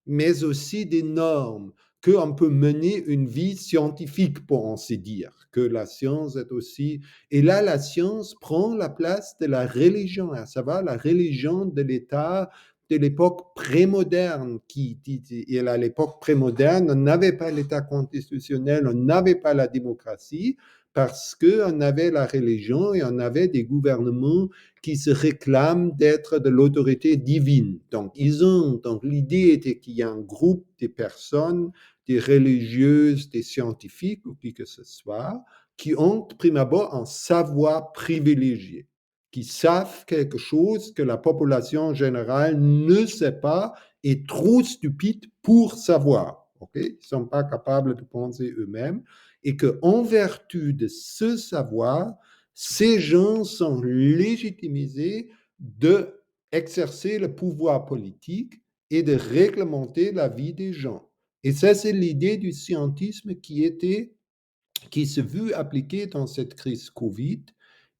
mais aussi des normes, qu'on peut mener une vie scientifique, pour ainsi dire, que la science est aussi... Et là, la science prend la place de la religion, à savoir la religion de l'État de l'époque prémoderne. Et à l'époque prémoderne, on n'avait pas l'État constitutionnel, on n'avait pas la démocratie, parce qu'on avait la religion et on avait des gouvernements qui se réclament d'être de l'autorité divine. Donc, l'idée était qu'il y a un groupe de personnes, des religieuses, des scientifiques ou qui que ce soit, qui ont, prime abord, un savoir privilégié, qui savent quelque chose que la population générale ne sait pas, est trop stupide pour savoir. Ils ne sont pas capables de penser eux-mêmes, et qu'en vertu de ce savoir, ces gens sont légitimisés d'exercer le pouvoir politique et de réglementer la vie des gens. Et ça, c'est l'idée du scientisme qui s'est vu appliquée dans cette crise Covid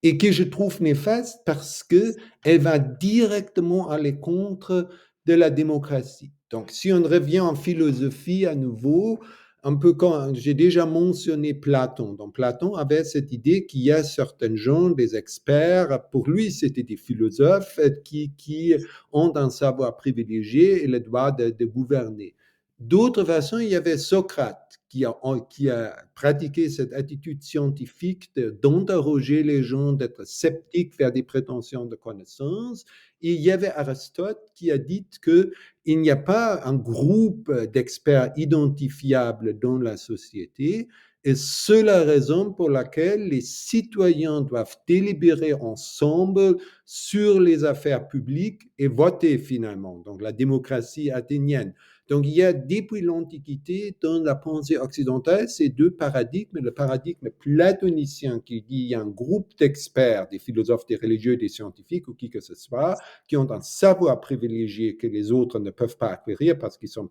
et que je trouve néfaste parce qu'elle va directement à l'encontre de la démocratie. Donc, si on revient en philosophie à nouveau, un peu quand j'ai déjà mentionné Platon. Donc, Platon avait cette idée qu'il y a certains gens, des experts, pour lui, c'était des philosophes qui ont un savoir privilégié et le droit de gouverner. D'autre façon, il y avait Socrate qui a pratiqué cette attitude scientifique d'interroger les gens, d'être sceptique vers des prétentions de connaissance. Et il y avait Aristote qui a dit qu'il n'y a pas un groupe d'experts identifiables dans la société, et c'est la raison pour laquelle les citoyens doivent délibérer ensemble sur les affaires publiques et voter finalement. Donc la démocratie athénienne. Donc, il y a depuis l'Antiquité, dans la pensée occidentale, ces deux paradigmes. Le paradigme platonicien qui dit qu'il y a un groupe d'experts, des philosophes, des religieux, des scientifiques ou qui que ce soit, qui ont un savoir privilégié que les autres ne peuvent pas acquérir parce qu'ils sont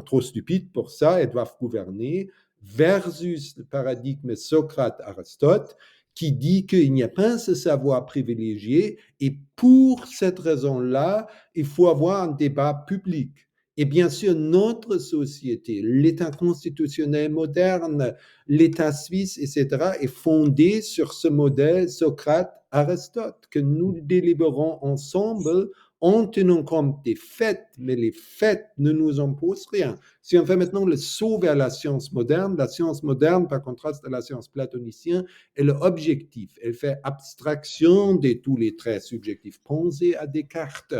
trop stupides pour ça et doivent gouverner, versus le paradigme Socrate-Aristote, qui dit qu'il n'y a pas ce savoir privilégié et pour cette raison-là, il faut avoir un débat public. Et bien sûr, notre société, l'État constitutionnel moderne, l'État suisse, etc., est fondé sur ce modèle Socrate-Aristote, que nous délibérons ensemble en tenant compte des faits, mais les faits ne nous imposent rien. Si on fait maintenant le saut vers la science moderne, par contraste à la science platonicienne, est l'objectif. Elle fait abstraction de tous les traits subjectifs. Pensez à Descartes.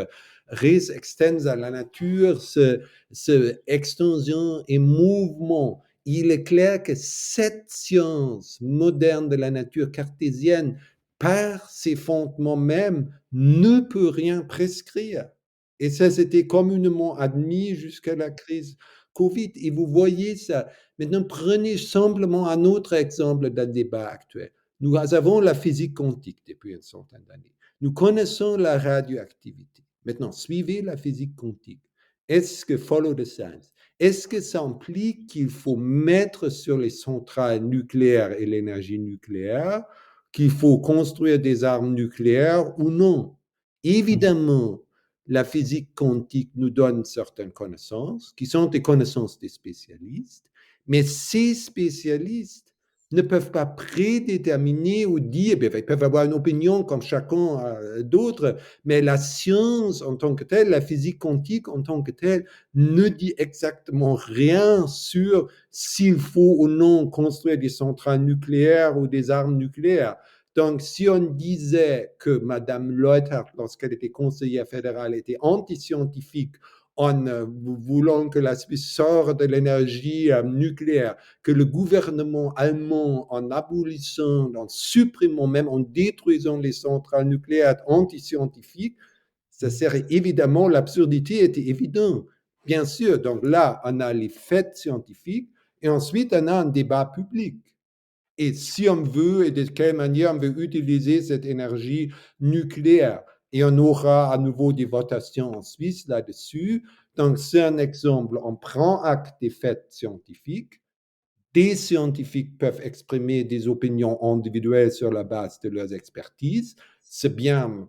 Res extensa, la nature, extension et mouvement. Il est clair que cette science moderne de la nature cartésienne, par ses fondements même, ne peut rien prescrire. Et ça, c'était communément admis jusqu'à la crise Covid. Et vous voyez ça. Maintenant, prenez simplement un autre exemple d'un débat actuel. Nous avons la physique quantique depuis une centaine d'années. Nous connaissons la radioactivité. Maintenant, suivez la physique quantique. Est-ce que follow the science? Est-ce que ça implique qu'il faut mettre sur les centrales nucléaires et l'énergie nucléaire, qu'il faut construire des armes nucléaires ou non? Évidemment, la physique quantique nous donne certaines connaissances, qui sont des connaissances des spécialistes, mais ces spécialistes ne peuvent pas prédéterminer ou dire, ils peuvent avoir une opinion comme chacun d'autre, mais la science en tant que telle, la physique quantique en tant que telle, ne dit exactement rien sur s'il faut ou non construire des centrales nucléaires ou des armes nucléaires. Donc, si on disait que Mme Leuthard, lorsqu'elle était conseillère fédérale, était anti-scientifique en voulant que la Suisse sorte de l'énergie nucléaire, que le gouvernement allemand, en abolissant, en supprimant, même en détruisant les centrales nucléaires anti-scientifiques, ça serait évidemment, l'absurdité était évidente. Bien sûr, donc là, on a les faits scientifiques et ensuite, on a un débat public. Et si on veut, et de quelle manière on veut utiliser cette énergie nucléaire. Et on aura à nouveau des votations en Suisse là-dessus. Donc, c'est un exemple. On prend acte des faits scientifiques. Des scientifiques peuvent exprimer des opinions individuelles sur la base de leurs expertises. C'est bien,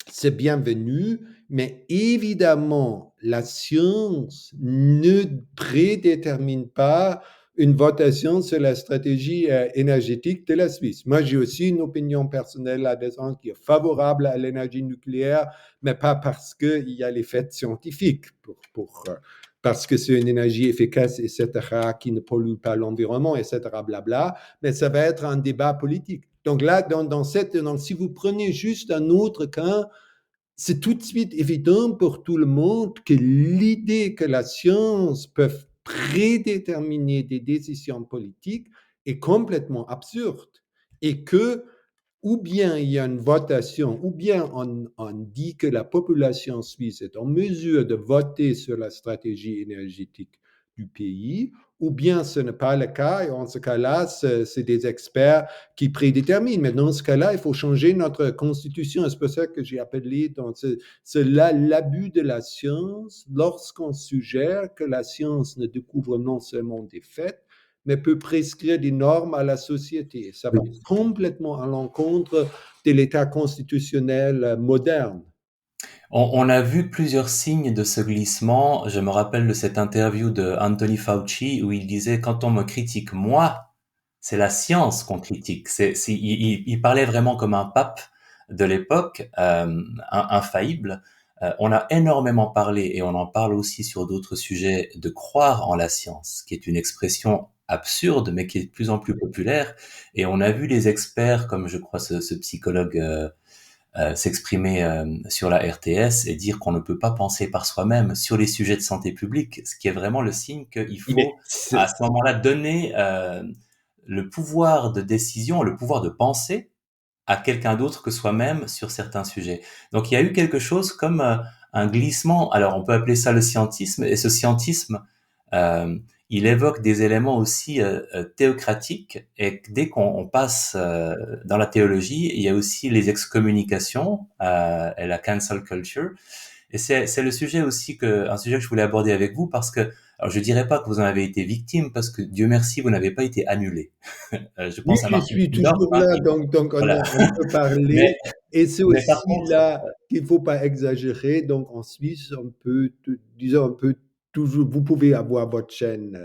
c'est bienvenu, mais évidemment, la science ne prédétermine pas une votation sur la stratégie énergétique de la Suisse. Moi, j'ai aussi une opinion personnelle là-dedans qui est favorable à l'énergie nucléaire, mais pas parce qu'il y a les faits scientifiques, parce que c'est une énergie efficace, etc., qui ne pollue pas l'environnement, etc., blabla, mais ça va être un débat politique. Donc là, donc, si vous prenez juste un autre cas, c'est tout de suite évident pour tout le monde que l'idée que la science peut prédéterminer des décisions politiques est complètement absurde et que ou bien il y a une votation, ou bien on dit que la population suisse est en mesure de voter sur la stratégie énergétique du pays, ou bien ce n'est pas le cas, et en ce cas-là, c'est des experts qui prédéterminent. Mais dans ce cas-là, il faut changer notre constitution. C'est pour ça que j'ai appelé c'est là l'abus de la science lorsqu'on suggère que la science ne découvre non seulement des faits, mais peut prescrire des normes à la société. Ça va complètement à l'encontre de l'État constitutionnel moderne. On a vu plusieurs signes de ce glissement. Je me rappelle de cette interview de Anthony Fauci où il disait quand on me critique moi, c'est la science qu'on critique. Il parlait vraiment comme un pape de l'époque, infaillible. On a énormément parlé, et on en parle aussi sur d'autres sujets, de croire en la science, qui est une expression absurde, mais qui est de plus en plus populaire. Et on a vu les experts, comme je crois ce psychologue s'exprimer sur la RTS et dire qu'on ne peut pas penser par soi-même sur les sujets de santé publique, ce qui est vraiment le signe qu'il faut à ce moment-là donner le pouvoir de décision, le pouvoir de penser à quelqu'un d'autre que soi-même sur certains sujets. Donc il y a eu quelque chose comme un glissement, alors on peut appeler ça le scientisme, et ce scientisme, il évoque des éléments aussi théocratiques, et dès qu'on passe dans la théologie, il y a aussi les excommunications et la cancel culture. Et c'est le sujet aussi un sujet que je voulais aborder avec vous parce que, alors je dirais pas que vous en avez été victime parce que Dieu merci, vous n'avez pas été annulé. Je Oui, pense à je Martin suis Coulthard, toujours là, donc voilà. on peut parler. Mais, Et c'est mais par aussi contre, là qu'il ne faut pas exagérer. Donc en Suisse, disons, toujours, vous pouvez avoir votre chaîne.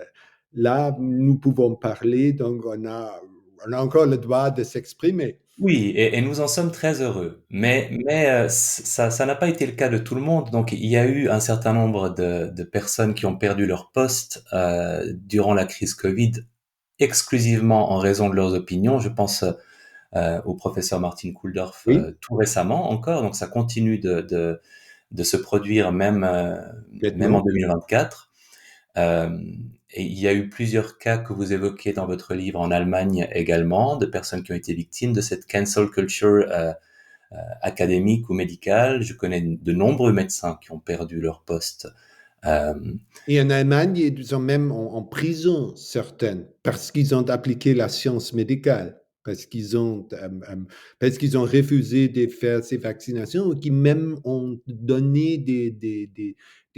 Là, nous pouvons parler, donc on a encore le droit de s'exprimer. oui, et nous en sommes très heureux. Mais ça n'a pas été le cas de tout le monde. Donc, il y a eu un certain nombre de personnes qui ont perdu leur poste durant la crise Covid, exclusivement en raison de leurs opinions. Je pense au professeur Martin Kulldorff Oui, tout récemment encore. Donc, ça continue de se produire même en maintenant. 2024. Et il y a eu plusieurs cas que vous évoquez dans votre livre en Allemagne également, de personnes qui ont été victimes de cette cancel culture académique ou médicale. Je connais de nombreux médecins qui ont perdu leur poste. Et en Allemagne, ils sont même en prison, certaines, parce qu'ils ont appliqué la science médicale, parce qu'ils ont refusé de faire ces vaccinations, ou qui même ont donné des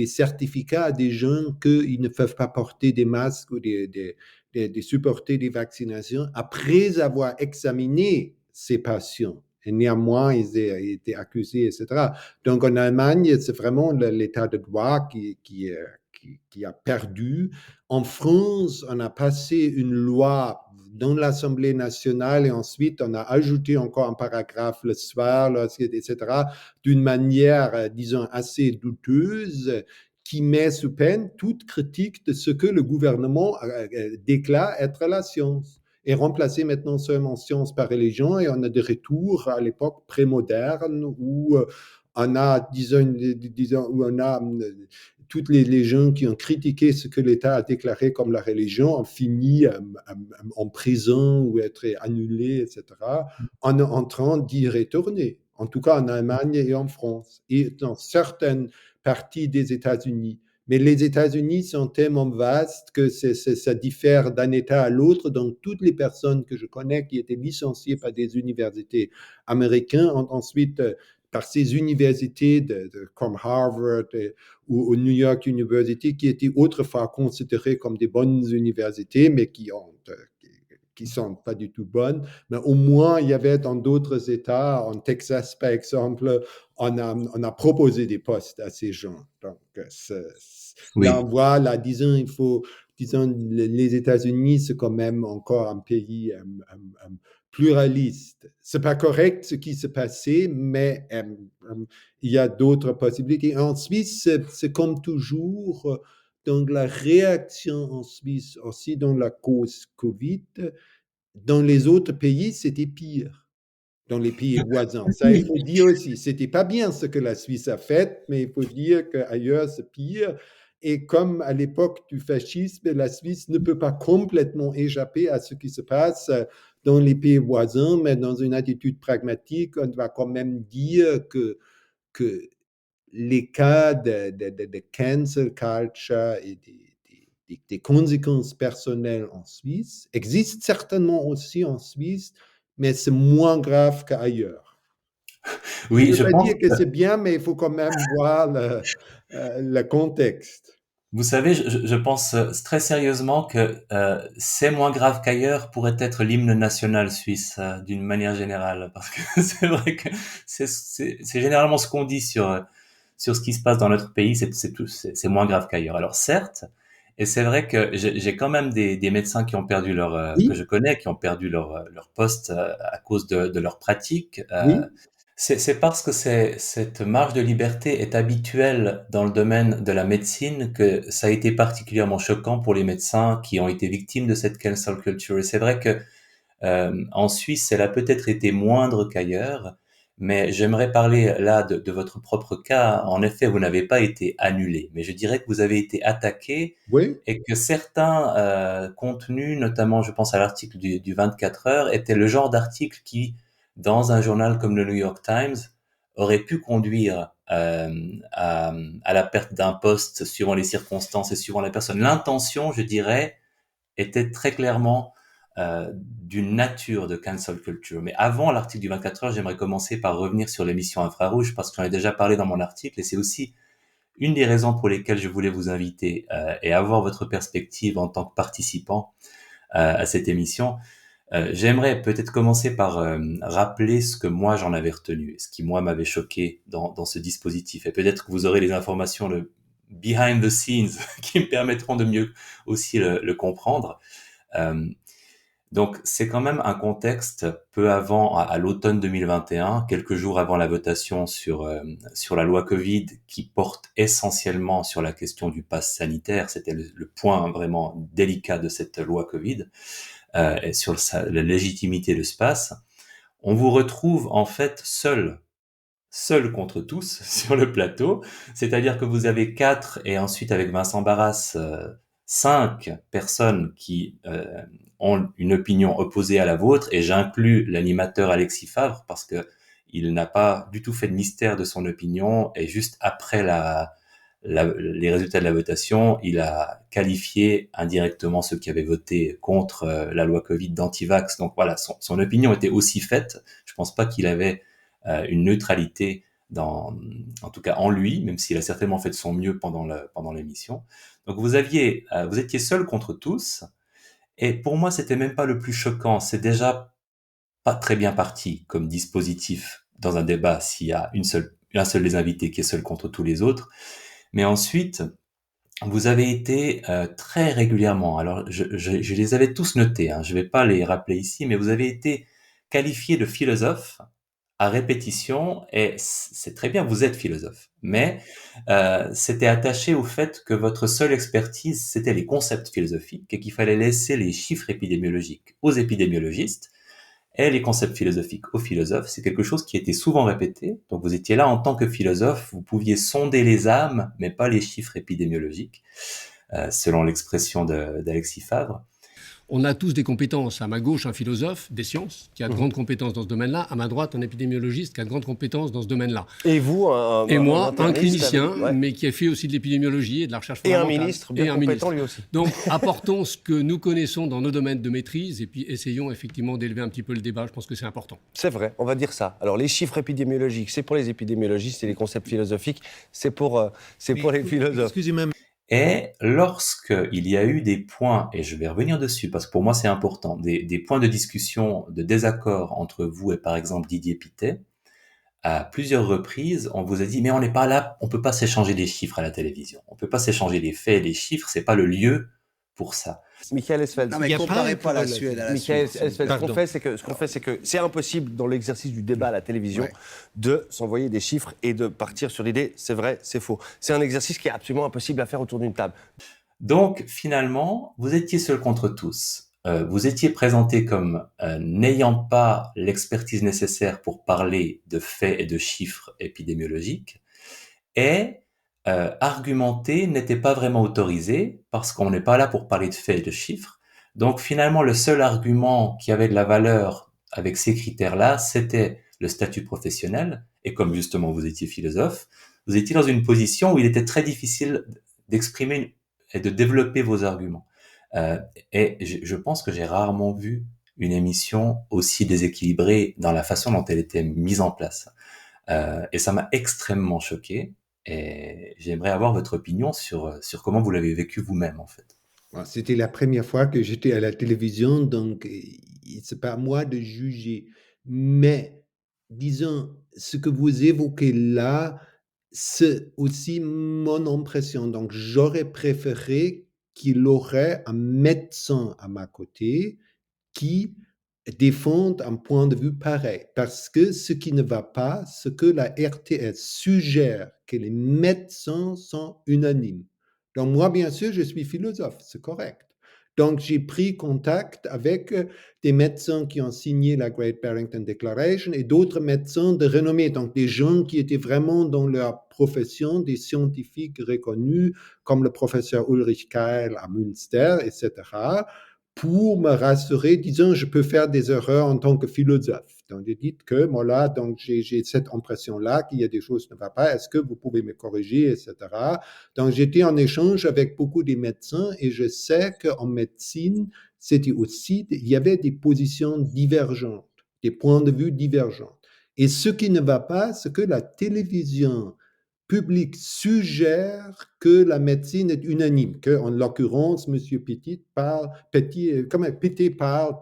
certificats à des gens qu'ils ne peuvent pas porter des masques ou de supporter des vaccinations après avoir examiné ces patients Et néanmoins, ils étaient accusés, etc. Donc, en Allemagne, c'est vraiment l'état de droit qui a perdu. En France, on a passé une loi dans l'Assemblée nationale et ensuite on a ajouté encore un paragraphe le soir, etc., d'une manière, disons, assez douteuse, qui met sous peine toute critique de ce que le gouvernement déclare être la science est remplacé maintenant seulement science par religion et on a des retours à l'époque prémoderne où on a, disons, où on a toutes les gens qui ont critiqué ce que l'État a déclaré comme la religion ont fini en prison ou être annulés, etc., en train d'y retourner, en tout cas en Allemagne et en France, et dans certaines parties des États-Unis. Mais les États-Unis sont tellement vastes que ça diffère d'un État à l'autre. Donc, toutes les personnes que je connais qui étaient licenciées par des universités américaines ont ensuite, par ces universités comme Harvard ou New York University, qui étaient autrefois considérées comme des bonnes universités, mais qui sont pas du tout bonnes, mais au moins il y avait dans d'autres États, en Texas par exemple, on a proposé des postes à ces gens. Donc là on voit, là, disons, les États-Unis, c'est quand même encore un pays pluraliste. C'est pas correct ce qui s'est passé, mais il y a d'autres possibilités. En Suisse, c'est comme toujours. Donc, la réaction en Suisse, aussi dans la cause Covid, dans les autres pays, c'était pire, dans les pays voisins. Ça, il faut dire aussi, c'était pas bien ce que la Suisse a fait, mais il faut dire qu'ailleurs, c'est pire. Et comme à l'époque du fascisme, la Suisse ne peut pas complètement échapper à ce qui se passe dans les pays voisins, mais dans une attitude pragmatique, on va quand même dire que les cas de cancel culture et des conséquences personnelles en Suisse existent certainement aussi en Suisse, mais c'est moins grave qu'ailleurs. Oui, Je je ne veux pas pense dire que c'est bien, mais il faut quand même voir le contexte. Vous savez, je pense très sérieusement que c'est moins grave qu'ailleurs pourrait être l'hymne national suisse d'une manière générale, parce que c'est vrai que c'est généralement ce qu'on dit sur ce qui se passe dans notre pays, c'est moins grave qu'ailleurs. Alors certes, et c'est vrai que j'ai quand même des médecins qui ont perdu que Oui, je connais, qui ont perdu leur poste à cause de leur pratique. oui, C'est parce que cette marge de liberté est habituelle dans le domaine de la médecine que ça a été particulièrement choquant pour les médecins qui ont été victimes de cette cancel culture. Et c'est vrai que en Suisse, elle a peut-être été moindre qu'ailleurs, mais j'aimerais parler là de votre propre cas. En effet, vous n'avez pas été annulé, mais je dirais que vous avez été attaqué oui, et que certains contenus, notamment je pense à l'article du 24 heures, étaient le genre d'article qui, dans un journal comme le New York Times, aurait pu conduire à la perte d'un poste suivant les circonstances et suivant la personne. L'intention, je dirais, était très clairement d'une nature de cancel culture. Mais avant l'article du 24 heures, j'aimerais commencer par revenir sur l'émission Infrarouge parce que j'en ai déjà parlé dans mon article et c'est aussi une des raisons pour lesquelles je voulais vous inviter et avoir votre perspective en tant que participant à cette émission. J'aimerais peut-être commencer par rappeler ce que moi j'en avais retenu, ce qui moi m'avait choqué dans ce dispositif. Et peut-être que vous aurez les informations, le behind the scenes, qui me permettront de mieux aussi le comprendre. Euh, donc, c'est quand même un contexte peu avant, à l'automne 2021, quelques jours avant la votation sur la loi Covid, qui porte essentiellement sur la question du pass sanitaire. C'était le point vraiment délicat de cette loi Covid, et sur la légitimité de ce pass. On vous retrouve en fait seul contre tous sur le plateau, c'est-à-dire que vous avez 4 et ensuite avec Vincent Barras 5 personnes qui ont une opinion opposée à la vôtre et j'inclus l'animateur Alexis Favre parce que il n'a pas du tout fait de mystère de son opinion et juste après les résultats de la votation, il a qualifié indirectement ceux qui avaient voté contre la loi Covid d'antivax. Donc voilà, son opinion était aussi faite. Je pense pas qu'il avait une neutralité en tout cas en lui, même s'il a certainement fait de son mieux pendant l'émission. Donc vous étiez seul contre tous. Et pour moi, c'était même pas le plus choquant. C'est déjà pas très bien parti comme dispositif dans un débat s'il y a un seul des invités qui est seul contre tous les autres. Mais ensuite, vous avez été très régulièrement, alors je les avais tous notés, hein, je vais pas les rappeler ici, mais vous avez été qualifié de philosophe à répétition, et c'est très bien, vous êtes philosophe, mais c'était attaché au fait que votre seule expertise, c'était les concepts philosophiques, et qu'il fallait laisser les chiffres épidémiologiques aux épidémiologistes, et les concepts philosophiques aux philosophes. C'est quelque chose qui était souvent répété. Donc vous étiez là en tant que philosophe, vous pouviez sonder les âmes, mais pas les chiffres épidémiologiques, selon l'expression d'Alexis Favre. On a tous des compétences. À ma gauche, un philosophe des sciences qui a de grandes compétences dans ce domaine-là. À ma droite, un épidémiologiste qui a de grandes compétences dans ce domaine-là. Et vous, Et moi, un interniste clinicien, avec- ouais. mais qui a fait aussi de l'épidémiologie et de la recherche Et un fondamentale. ministre bien compétent lui aussi. Donc, apportons ce que nous connaissons dans nos domaines de maîtrise et puis essayons effectivement d'élever un petit peu le débat. Je pense que c'est important. C'est vrai, on va dire ça. Alors les chiffres épidémiologiques, c'est pour les épidémiologistes, et les concepts philosophiques, c'est pour les philosophes. Excusez-moi, Et lorsque il y a eu des points, et je vais revenir dessus parce que pour moi c'est important, des points de discussion, de désaccord entre vous et par exemple Didier Pittet, à plusieurs reprises, on vous a dit mais on n'est pas là, on peut pas s'échanger des chiffres à la télévision, on peut pas s'échanger les faits et les chiffres, c'est pas le lieu pour ça. Michael Esfeld. Non, mais comparez pas la Suède Suède à la Michael Suisse. Esfeld, ce Pardon. qu'on fait, c'est que c'est impossible dans l'exercice du débat à la télévision Ouais. de s'envoyer des chiffres et de partir sur l'idée c'est vrai, c'est faux. C'est un exercice qui est absolument impossible à faire autour d'une table. Donc finalement, vous étiez seul contre tous. Vous étiez présenté comme n'ayant pas l'expertise nécessaire pour parler de faits et de chiffres épidémiologiques, et argumenter n'était pas vraiment autorisé parce qu'on n'est pas là pour parler de faits et de chiffres. Donc finalement, le seul argument qui avait de la valeur avec ces critères-là, c'était le statut professionnel. Et comme justement vous étiez philosophe, vous étiez dans une position où il était très difficile d'exprimer et de développer vos arguments. Euh, et je pense que j'ai rarement vu une émission aussi déséquilibrée dans la façon dont elle était mise en place. Et ça m'a extrêmement choqué. Et j'aimerais avoir votre opinion sur comment vous l'avez vécu vous-même, en fait. Bon, c'était la première fois que j'étais à la télévision, donc c'est pas à moi de juger. Mais disons, ce que vous évoquez là, c'est aussi mon impression. Donc, j'aurais préféré qu'il aurait un médecin à ma côté qui défendent un point de vue pareil. Parce que ce qui ne va pas, c'est que la RTS suggère que les médecins sont unanimes. Donc moi, bien sûr, je suis philosophe, c'est correct. Donc j'ai pris contact avec des médecins qui ont signé la Great Barrington Declaration et d'autres médecins de renommée, donc des gens qui étaient vraiment dans leur profession, des scientifiques reconnus, comme le professeur Ulrich Keil à Münster, etc., pour me rassurer, disons, je peux faire des erreurs en tant que philosophe. Donc, je dis que, voilà, donc j'ai cette impression-là qu'il y a des choses qui ne vont pas, est-ce que vous pouvez me corriger, etc. Donc, j'étais en échange avec beaucoup de médecins et je sais qu'en médecine, c'était aussi, il y avait des positions divergentes, des points de vue divergents. Et ce qui ne va pas, c'est que la télévision public suggère que la médecine est unanime, que en l'occurrence, M. Petit parle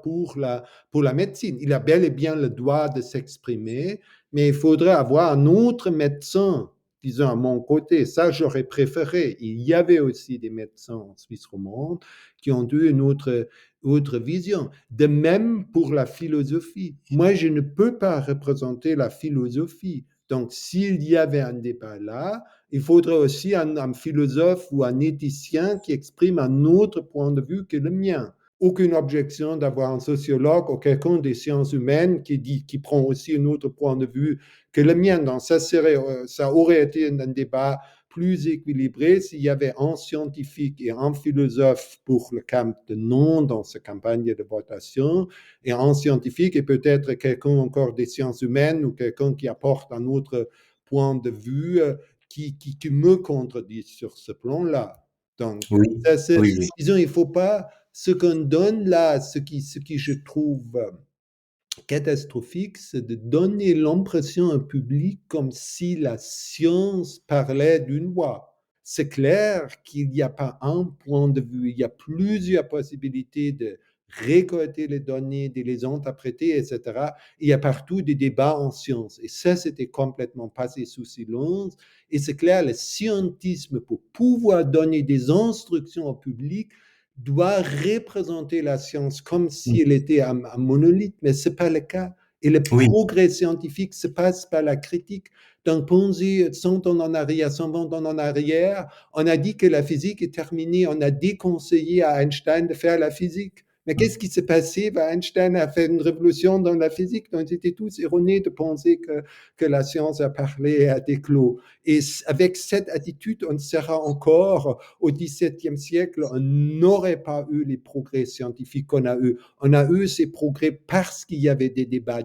pour la médecine. Il a bel et bien le droit de s'exprimer, mais il faudrait avoir un autre médecin, disons à mon côté. Ça, j'aurais préféré. Il y avait aussi des médecins en Suisse romande qui ont eu une autre vision. De même pour la philosophie. Moi, je ne peux pas représenter la philosophie. Donc, s'il y avait un débat là, il faudrait aussi un philosophe ou un éthicien qui exprime un autre point de vue que le mien. Aucune objection d'avoir un sociologue ou quelqu'un des sciences humaines qui prend aussi un autre point de vue que le mien. Donc, ça aurait été un débat plus équilibré s'il y avait un scientifique et un philosophe pour le camp de non dans cette campagne de votation, et un scientifique et peut-être quelqu'un encore des sciences humaines ou quelqu'un qui apporte un autre point de vue qui me contredit sur ce plan-là. Donc, Oui, oui. disons, il ne faut pas, ce qu'on donne là, ce qui je trouve catastrophique, c'est de donner l'impression au public comme si la science parlait d'une voix. C'est clair qu'il n'y a pas un point de vue, il y a plusieurs possibilités de récolter les données, de les interpréter, etc. Il y a partout des débats en sciences. Et ça, c'était complètement passé sous silence. Et c'est clair, le scientisme, pour pouvoir donner des instructions au public, doit représenter la science comme si elle était un monolithe, mais ce n'est pas le cas. Et le Oui, progrès scientifique se passe par la critique. Donc, pensez 100 ans en arrière, 120 ans en arrière, on a dit que la physique est terminée, on a déconseillé à Einstein de faire la physique. Mais qu'est-ce qui s'est passé? Einstein a fait une révolution dans la physique, donc ils étaient tous erronés de penser que la science a parlé à des clos. Et avec cette attitude, on sera encore au XVIIe siècle, on n'aurait pas eu les progrès scientifiques qu'on a eu. On a eu ces progrès parce qu'il y avait des débats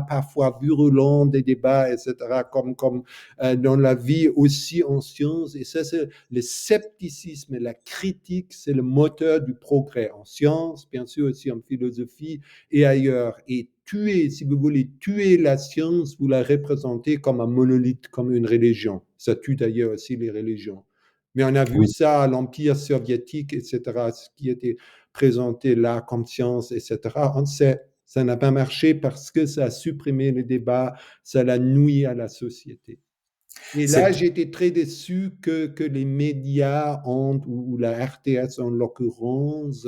parfois virulents, des débats, etc., comme dans la vie aussi en sciences. Et ça, c'est le scepticisme et la critique, c'est le moteur du progrès en sciences, bien sûr aussi en philosophie et ailleurs. Et tuer, si vous voulez tuer la science, vous la représentez comme un monolithe, comme une religion. Ça tue d'ailleurs aussi les religions. Mais on a vu oui, ça à l'Empire soviétique, etc., ce qui était présenté là comme science, etc. On sait, ça n'a pas marché parce que ça a supprimé le débat, ça l'a nuit à la société. Et là, c'est j'ai été très déçu que les médias, ou la RTS en l'occurrence,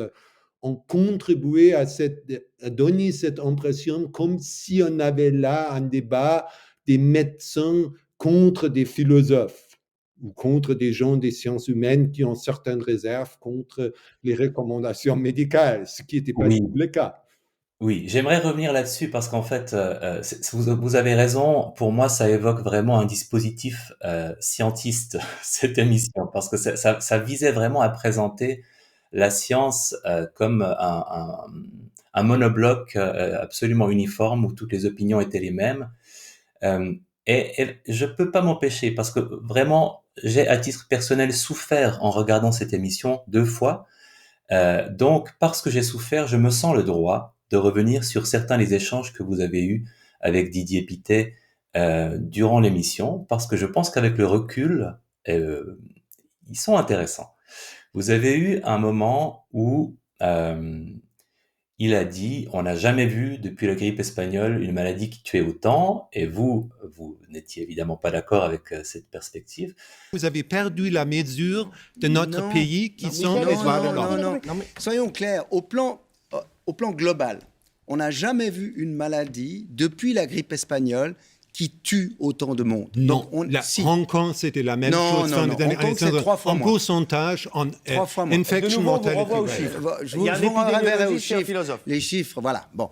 ont contribué à donner cette impression comme si on avait là un débat des médecins contre des philosophes ou contre des gens des sciences humaines qui ont certaines réserves contre les recommandations médicales, ce qui n'était pas du oui. tout le cas. Oui, j'aimerais revenir là-dessus parce qu'en fait, vous avez raison. Pour moi, ça évoque vraiment un dispositif scientiste, cette émission, parce que ça visait vraiment à présenter la science comme un monobloc absolument uniforme où toutes les opinions étaient les mêmes. Euh, et je peux pas m'empêcher parce que vraiment, j'ai à titre personnel souffert en regardant cette émission 2 fois. Donc, parce que j'ai souffert, je me sens le droit de revenir sur certains des échanges que vous avez eus avec Didier Pittet durant l'émission, parce que je pense qu'avec le recul, ils sont intéressants. Vous avez eu un moment où il a dit, on n'a jamais vu depuis la grippe espagnole une maladie qui tuait autant, et vous n'étiez évidemment pas d'accord avec cette perspective. Vous avez perdu la mesure de notre Non, pays qui non, sont non, les droits de non, l'homme. non, non. Soyons clairs, au plan global, on n'a jamais vu une maladie depuis la grippe espagnole qui tue autant de monde. Non, Donc, si. Hong Kong, c'était la même Non, chose. non, non. Hong Kong, c'est 3 fois en moins. pourcentage, en 3 fois moins. infection De nouveau, on vous mortality renvoie aux rate. chiffres. Je Il y a un vous renverrai aux épidémiologiste et un chiffres. philosophe. Les chiffres, voilà. Bon.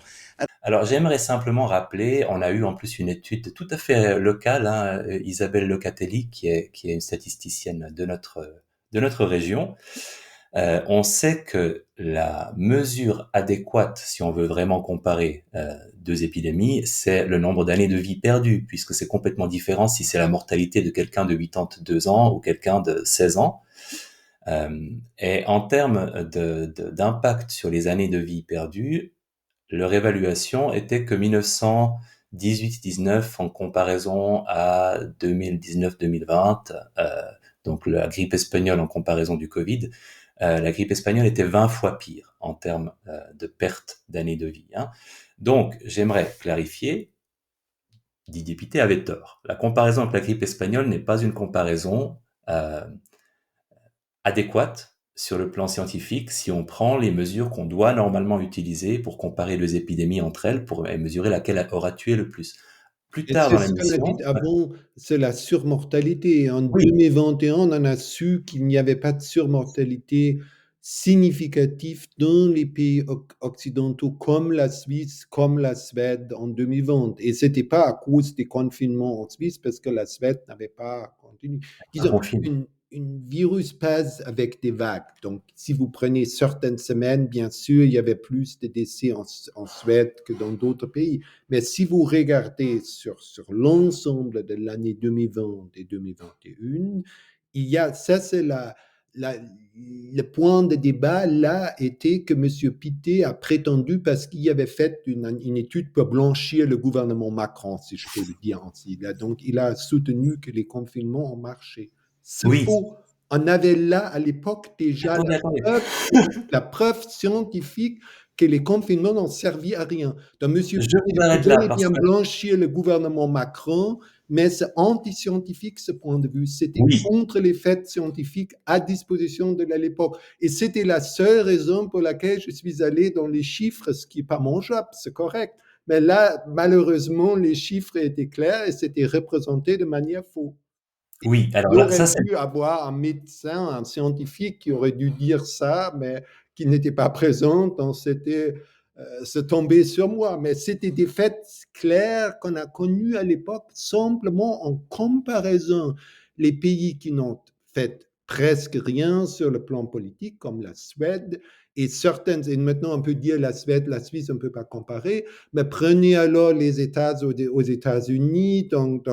Alors, j'aimerais simplement rappeler, on a eu en plus une étude tout à fait locale, hein, Isabelle Locatelli, qui est une statisticienne de notre région. On sait que la mesure adéquate, si on veut vraiment comparer deux épidémies, c'est le nombre d'années de vie perdues, puisque c'est complètement différent si c'est la mortalité de quelqu'un de 82 ans ou quelqu'un de 16 ans. Et en termes d'impact sur les années de vie perdues, leur évaluation était que 1918-19 en comparaison à 2019-2020, donc la grippe espagnole en comparaison du Covid, la grippe espagnole était 20 fois pire en termes de perte d'années de vie. Hein. Donc, j'aimerais clarifier, Didier Pittet avait tort. La comparaison avec la grippe espagnole n'est pas une comparaison adéquate sur le plan scientifique si on prend les mesures qu'on doit normalement utiliser pour comparer deux épidémies entre elles pour mesurer laquelle aura tué le plus. Plus Et tard c'est dans ce qu'on a l'émission, dit avant, c'est la surmortalité. En oui, 2021, on a su qu'il n'y avait pas de surmortalité significative dans les pays occidentaux comme la Suisse, comme la Suède en 2020. Et ce n'était pas à cause des confinements en Suisse, parce que la Suède n'avait pas continué. Disons, confine. une virus passe avec des vagues. Donc, si vous prenez certaines semaines, bien sûr, il y avait plus de décès en Suède que dans d'autres pays. Mais si vous regardez sur l'ensemble de l'année 2020 et 2021, il y a, ça c'est le point de débat là était que M. Pittet a prétendu, parce qu'il avait fait une étude pour blanchir le gouvernement Macron, si je peux le dire ainsi. Là, donc, il a soutenu que les confinements ont marché. C'est Oui, faux. On avait là, à l'époque, déjà Attendez. la preuve scientifique que les confinements n'ont servi à rien. Donc, monsieur, Je vous vous arrête là voulez parce bien que blanchir le gouvernement Macron, mais c'est anti-scientifique ce point de vue. C'était oui, contre les faits scientifiques à disposition de l'époque. Et c'était la seule raison pour laquelle je suis allé dans les chiffres, ce qui n'est pas mon job, c'est correct. Mais là, malheureusement, les chiffres étaient clairs et c'était représenté de manière fausse. oui. Alors Il là, aurait ça c'est dû avoir un médecin, un scientifique qui aurait dû dire ça, mais qui n'était pas présent, donc c'est tombé sur moi. Mais c'était des faits clairs qu'on a connus à l'époque, simplement en comparaison les pays qui n'ont fait presque rien sur le plan politique, comme la Suède, et certaines, et maintenant on peut dire la Suède, la Suisse, on ne peut pas comparer, mais prenez alors les États aux États-Unis, donc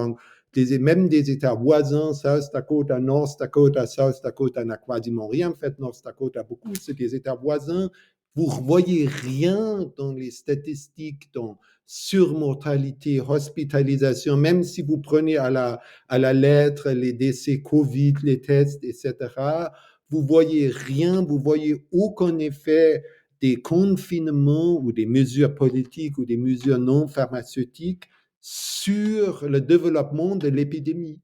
même des États voisins, South Dakota, North Dakota, South Dakota n'a quasiment rien fait, North Dakota beaucoup, c'est des États voisins. Vous ne voyez rien dans les statistiques, dans surmortalité, hospitalisation, même si vous prenez à la lettre les décès Covid, les tests, etc., vous voyez rien, vous voyez aucun effet des confinements ou des mesures politiques ou des mesures non pharmaceutiques sur le développement de l'épidémie.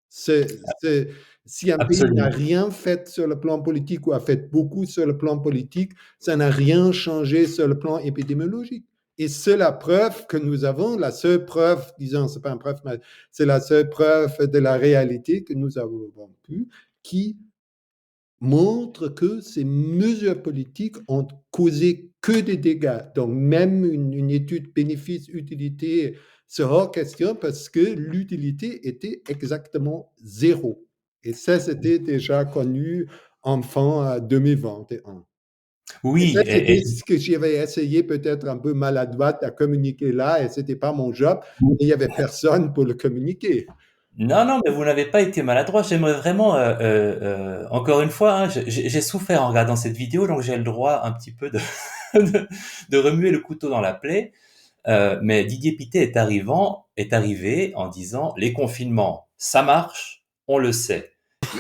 Si un pays n'a absolument. rien fait sur le plan politique ou a fait beaucoup sur le plan politique, ça n'a rien changé sur le plan épidémiologique. Et c'est la preuve que nous avons, la seule preuve, disons, c'est pas une preuve, mais c'est la seule preuve de la réalité que nous avons pu, qui montre que ces mesures politiques ont causé que des dégâts. Donc, même une étude bénéfice-utilité sera hors question parce que l'utilité était exactement zéro. Et ça, c'était déjà connu en fin 2021. Et ça, Oui, c'était ce que j'avais essayé peut-être un peu maladroite à communiquer là, et c'était pas mon job, mais il y avait personne pour le communiquer. non, non, mais vous n'avez pas été maladroit. J'aimerais vraiment, encore une fois, hein, j'ai souffert en regardant cette vidéo, donc j'ai le droit un petit peu de, de remuer le couteau dans la plaie. Mais Didier Pittet est arrivé en disant les confinements, ça marche, on le sait.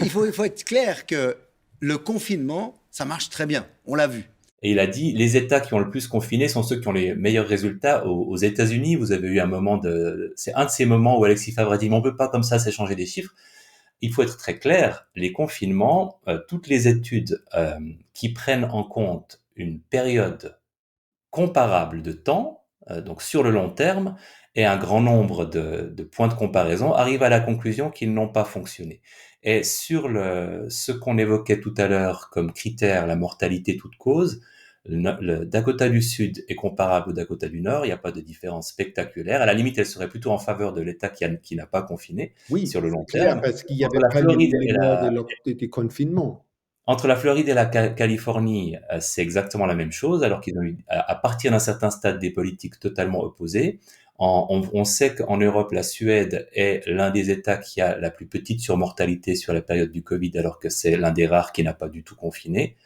Il faut être clair que le confinement, ça marche très bien. On l'a vu. Et il a dit les États qui ont le plus confiné sont ceux qui ont les meilleurs résultats. Aux États-Unis, vous avez eu un moment c'est un de ces moments où Alexis Favre a dit mais on peut pas comme ça s'échanger des chiffres. Il faut être très clair, les confinements, toutes les études qui prennent en compte une période comparable de temps, donc sur le long terme, et un grand nombre de points de comparaison arrivent à la conclusion qu'ils n'ont pas fonctionné. Et sur ce qu'on évoquait tout à l'heure comme critère, la mortalité toute cause, le Dakota du Sud est comparable au Dakota du Nord, il n'y a pas de différence spectaculaire. À la limite, elle serait plutôt en faveur de l'État qui n'a pas confiné Oui, sur le long c'est clair, terme. parce qu'il n'y Entre avait la pas Floride et les mois des confinements. entre la Floride et la Californie, c'est exactement la même chose, alors qu'ils ont eu, à partir d'un certain stade, des politiques totalement opposées. On sait qu'en Europe, la Suède est l'un des États qui a la plus petite surmortalité sur la période du Covid, alors que c'est l'un des rares qui n'a pas du tout confiné.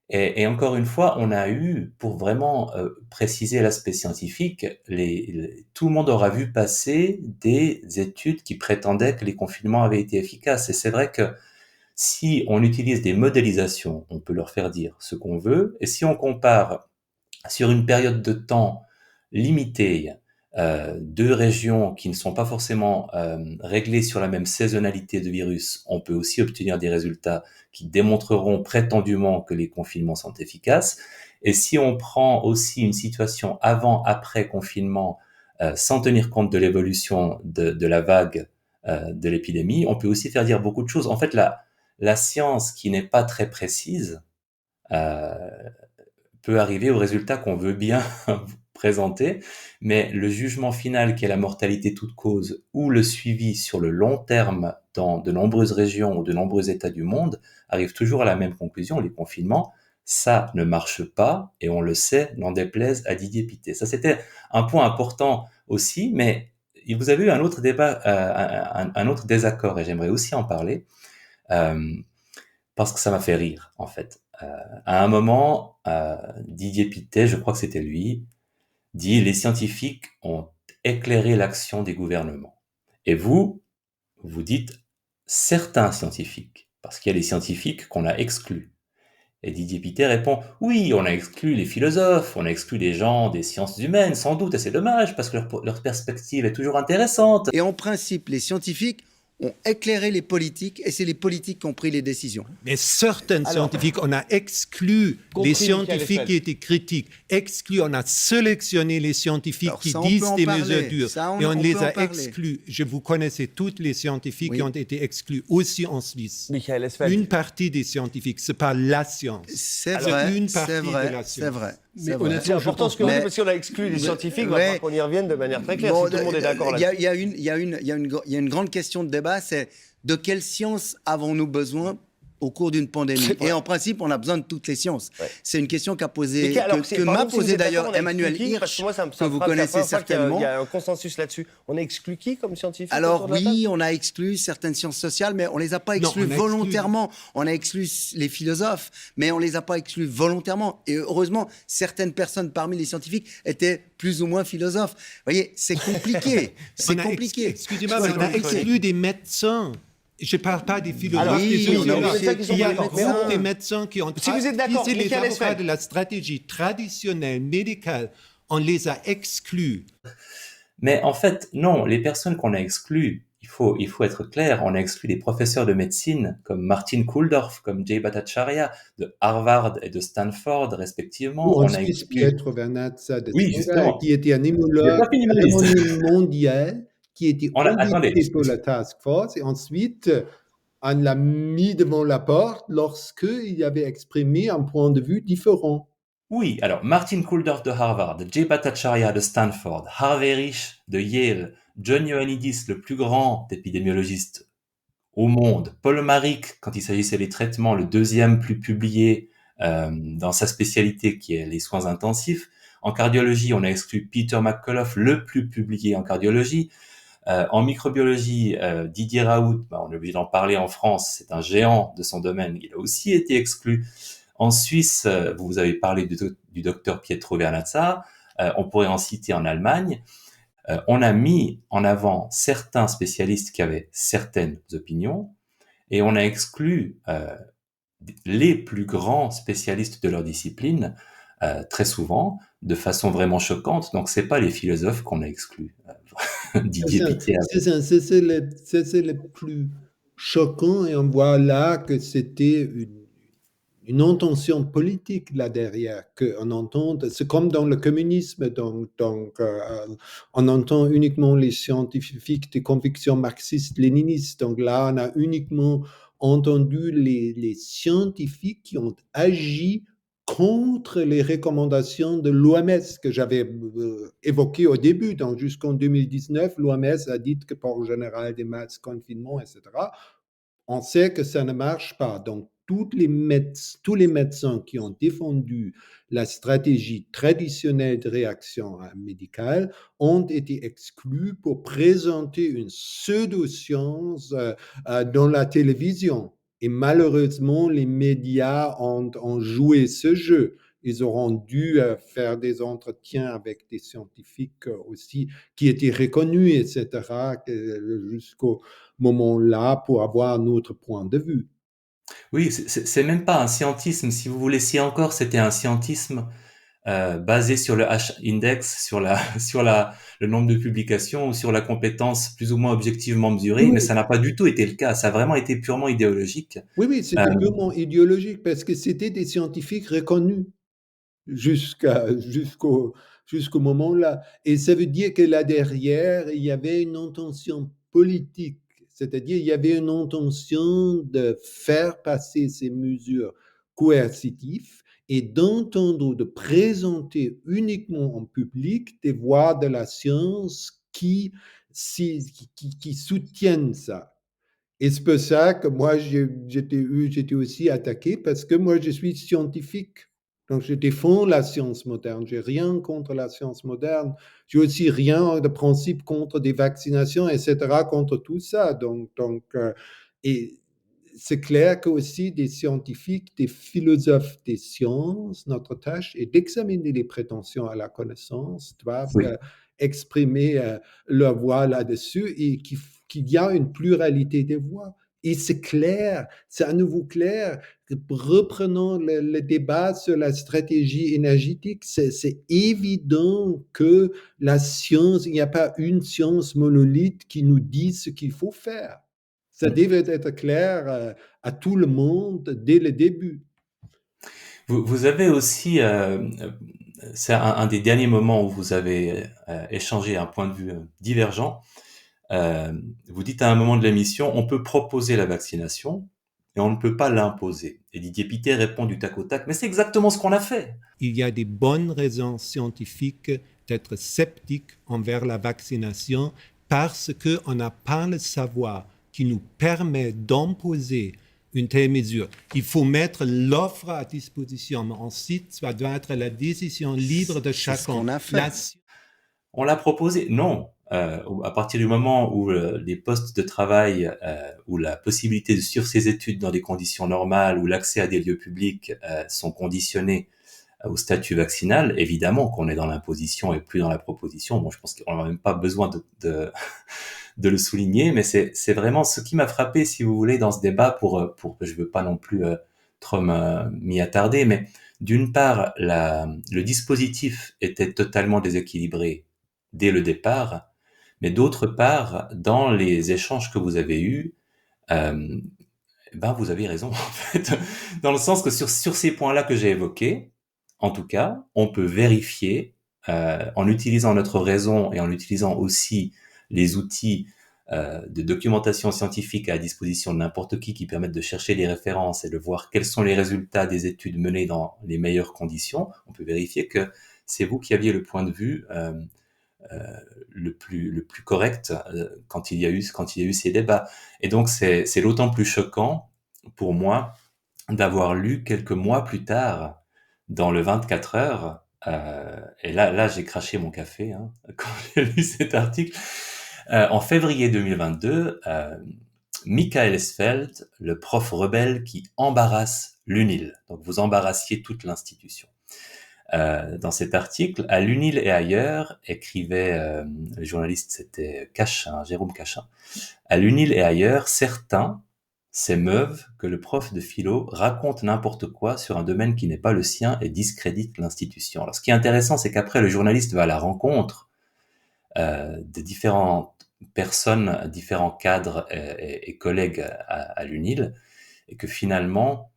Et encore une fois, on a eu, pour vraiment préciser l'aspect scientifique, tout le monde aura vu passer des études qui prétendaient que les confinements avaient été efficaces. Et c'est vrai que si on utilise des modélisations, on peut leur faire dire ce qu'on veut, et si on compare sur une période de temps limitée deux régions qui ne sont pas forcément réglées sur la même saisonnalité de virus, on peut aussi obtenir des résultats qui démontreront prétendument que les confinements sont efficaces. Et si on prend aussi une situation avant-après confinement, sans tenir compte de l'évolution de la vague de l'épidémie, on peut aussi faire dire beaucoup de choses. En fait, la science qui n'est pas très précise euh, peut arriver au résultat qu'on veut bien présenter, mais le jugement final qui est la mortalité toute cause ou le suivi sur le long terme dans de nombreuses régions ou de nombreux États du monde arrive toujours à la même conclusion, les confinements, ça ne marche pas et on le sait, n'en déplaise à Didier Pittet. Ça c'était un point important aussi, mais vous avez eu un autre débat, un autre désaccord et j'aimerais aussi en parler. Parce que ça m'a fait rire, en fait. À un moment, Didier Pittet, je crois que c'était lui, dit les scientifiques ont éclairé l'action des gouvernements. Et vous dites certains scientifiques, parce qu'il y a des scientifiques qu'on a exclus. Et Didier Pittet répond, oui, on a exclu les philosophes, on a exclu les gens des sciences humaines, sans doute, et c'est dommage, parce que leur perspective est toujours intéressante. Et en principe, les scientifiques ont éclairé les politiques et c'est les politiques qui ont pris les décisions. Mais certains scientifiques, on a exclu Compris les Michael scientifiques Eiffel. qui étaient critiques, on a sélectionné les scientifiques Alors, qui ça, on disent peut en des parler. mesures dures Ça, et on on les peut en a parler. exclus. Vous connaissez tous les scientifiques Oui. qui ont été exclus aussi en Suisse. Michael Esfeld. Une partie des scientifiques, c'est pas la science. C'est C'est vrai, une partie c'est de vrai, la c'est science. vrai. Mais c'est vrai. honnêtement, C'est important ce que vous Mais- dites, parce qu'on a exclu les scientifiques, il va ouais. falloir qu'on y revienne de manière très claire, Bon, si tout le monde est d'accord il y a- là-dessus. il y a une grande question de débat, c'est de quelle science avons-nous besoin au cours d'une pandémie? C'est vrai. Et en principe, on a besoin de toutes les sciences. Ouais. C'est une question qu'a posée, Mais alors, que m'a posée d'ailleurs Emmanuel Parce Hirsch, que moi, ça me que vous frappe, c'est la connaissez première fois qu'il y a- certainement. Il y a un consensus là-dessus. On a exclu qui comme scientifique Alors autour de la oui, on a exclu certaines sciences sociales, mais on les a pas Non, exclues on a exclu- volontairement. On a exclu les philosophes, mais on les a pas exclus volontairement. Et heureusement, certaines personnes parmi les scientifiques étaient plus ou moins philosophes. Vous voyez, c'est compliqué. C'est On a compliqué. Excusez-moi, C'est mais on a compliqué. exclu des médecins. Je ne parle pas des philosophes, Alors, des oui, sociologues. on a aussi Il y a exclu des beaucoup de médecins qui ont Si vous êtes d'accord, utilisé les Michael avocats Esfeld. de la stratégie traditionnelle, médicale. On les a exclus. Mais en fait, non, les personnes qu'on a exclues, il faut être clair, on a exclu des professeurs de médecine comme Martin Kulldorff, comme Jay Bhattacharya, de Harvard et de Stanford, respectivement. Ou en On a Suisse, exclu... Pietro Vernazza de Oui, Shanghai, justement. qui était un J'ai immunologue pas fini ma liste. renommé mondial, qui était Attendez. audité pour la task force, et ensuite, on l'a mis devant la porte lorsqu'il avait exprimé un point de vue différent. Oui, alors Martin Kulldorff de Harvard, Jay Bhattacharya de Stanford, Harvey Risch de Yale, John Ioannidis, le plus grand épidémiologiste au monde, Paul Marik, quand il s'agissait des traitements, le deuxième plus publié dans sa spécialité qui est les soins intensifs. En cardiologie, on a exclu Peter McCullough, le plus publié en cardiologie. En microbiologie, Didier Raoult, on est obligé d'en parler en France, c'est un géant de son domaine, il a aussi été exclu. En Suisse, vous avez parlé du docteur Pietro Vernazza, on pourrait en citer en Allemagne. On a mis en avant certains spécialistes qui avaient certaines opinions et on a exclu les plus grands spécialistes de leur discipline très souvent de façon vraiment choquante. Donc c'est pas les philosophes qu'on a exclus. Didier Pittet. C'est le plus choquant, et on voit là que c'était une intention politique là derrière, qu'on entend, c'est comme dans le communisme, donc on entend uniquement les scientifiques des convictions marxistes-léninistes, donc là on a uniquement entendu les scientifiques qui ont agi contre les recommandations de l'OMS que j'avais évoquées au début. Donc jusqu'en 2019, l'OMS a dit que port général des masques, confinement, etc. On sait que ça ne marche pas. Donc tous les médecins qui ont défendu la stratégie traditionnelle de réaction médicale ont été exclus pour présenter une pseudo-science dans la télévision. Et malheureusement, les médias ont joué ce jeu. Ils auront dû faire des entretiens avec des scientifiques aussi qui étaient reconnus, etc., jusqu'au moment-là pour avoir un autre point de vue. Oui, c'est même pas un scientisme. Si vous voulez, si encore c'était un scientisme basé sur le H-index, sur le nombre de publications ou sur la compétence plus ou moins objectivement mesurée, Oui. mais ça n'a pas du tout été le cas. Ça a vraiment été purement idéologique. Oui, c'était purement idéologique parce que c'était des scientifiques reconnus jusqu'au moment-là. Et ça veut dire que là derrière, il y avait une intention politique, c'est-à-dire il y avait une intention de faire passer ces mesures coercitives et d'entendre, de présenter uniquement en public des voix de la science qui soutiennent ça. Et c'est pour ça que moi, j'étais aussi attaqué parce que moi, je suis scientifique. Donc, je défends la science moderne. Je n'ai rien contre la science moderne. Je n'ai aussi rien de principe contre des vaccinations, etc., contre tout ça. Et c'est clair que aussi des scientifiques, des philosophes des sciences, notre tâche est d'examiner les prétentions à la connaissance, doivent Oui. exprimer leur voix là-dessus et qu'il y a une pluralité des voix. Et c'est clair, c'est à nouveau clair. Reprenons le débat sur la stratégie énergétique. C'est évident que la science, il n'y a pas une science monolithe qui nous dit ce qu'il faut faire. Ça devait être clair à tout le monde dès le début. Vous avez aussi, c'est un des derniers moments où vous avez échangé un point de vue divergent. Vous dites à un moment de l'émission, on peut proposer la vaccination, mais on ne peut pas l'imposer. Et Didier Pittet répond du tac au tac, mais c'est exactement ce qu'on a fait. Il y a des bonnes raisons scientifiques d'être sceptique envers la vaccination parce qu'on n'a pas le savoir qui nous permet d'imposer une telle mesure. Il faut mettre l'offre à disposition, mais ensuite, ça doit être la décision libre de chacun. C'est ce qu'on a fait. On l'a proposé? Non. À partir du moment où les postes de travail, où la possibilité de suivre ses études dans des conditions normales, où l'accès à des lieux publics sont conditionnés au statut vaccinal, évidemment qu'on est dans l'imposition et plus dans la proposition. Bon, je pense qu'on n'a même pas besoin de le souligner, mais c'est vraiment ce qui m'a frappé, si vous voulez, dans ce débat, je veux pas non plus trop m'y attarder, mais d'une part, le dispositif était totalement déséquilibré dès le départ, mais d'autre part, dans les échanges que vous avez eus, vous avez raison, en fait, dans le sens que sur ces points-là que j'ai évoqués, en tout cas, on peut vérifier, en utilisant notre raison et en utilisant aussi les outils de documentation scientifique à disposition de n'importe qui permettent de chercher des références et de voir quels sont les résultats des études menées dans les meilleures conditions. On peut vérifier que c'est vous qui aviez le point de vue le plus correct quand il y a eu ces débats. Et donc c'est d'autant plus choquant pour moi d'avoir lu quelques mois plus tard dans le 24 heures, et là j'ai craché mon café quand j'ai lu cet article, en février 2022, Michael Esfeld, le prof rebelle qui embarrasse l'UNIL. Donc vous embarrassiez toute l'institution. Dans cet article, à l'UNIL et ailleurs, écrivait le journaliste, c'était Jérôme Cachin. À l'UNIL et ailleurs, certains s'émeuvent que le prof de philo raconte n'importe quoi sur un domaine qui n'est pas le sien et discrédite l'institution. Alors, ce qui est intéressant, c'est qu'après, le journaliste va à la rencontre de différentes personnes, différents cadres et collègues à l'UNIL, et que finalement,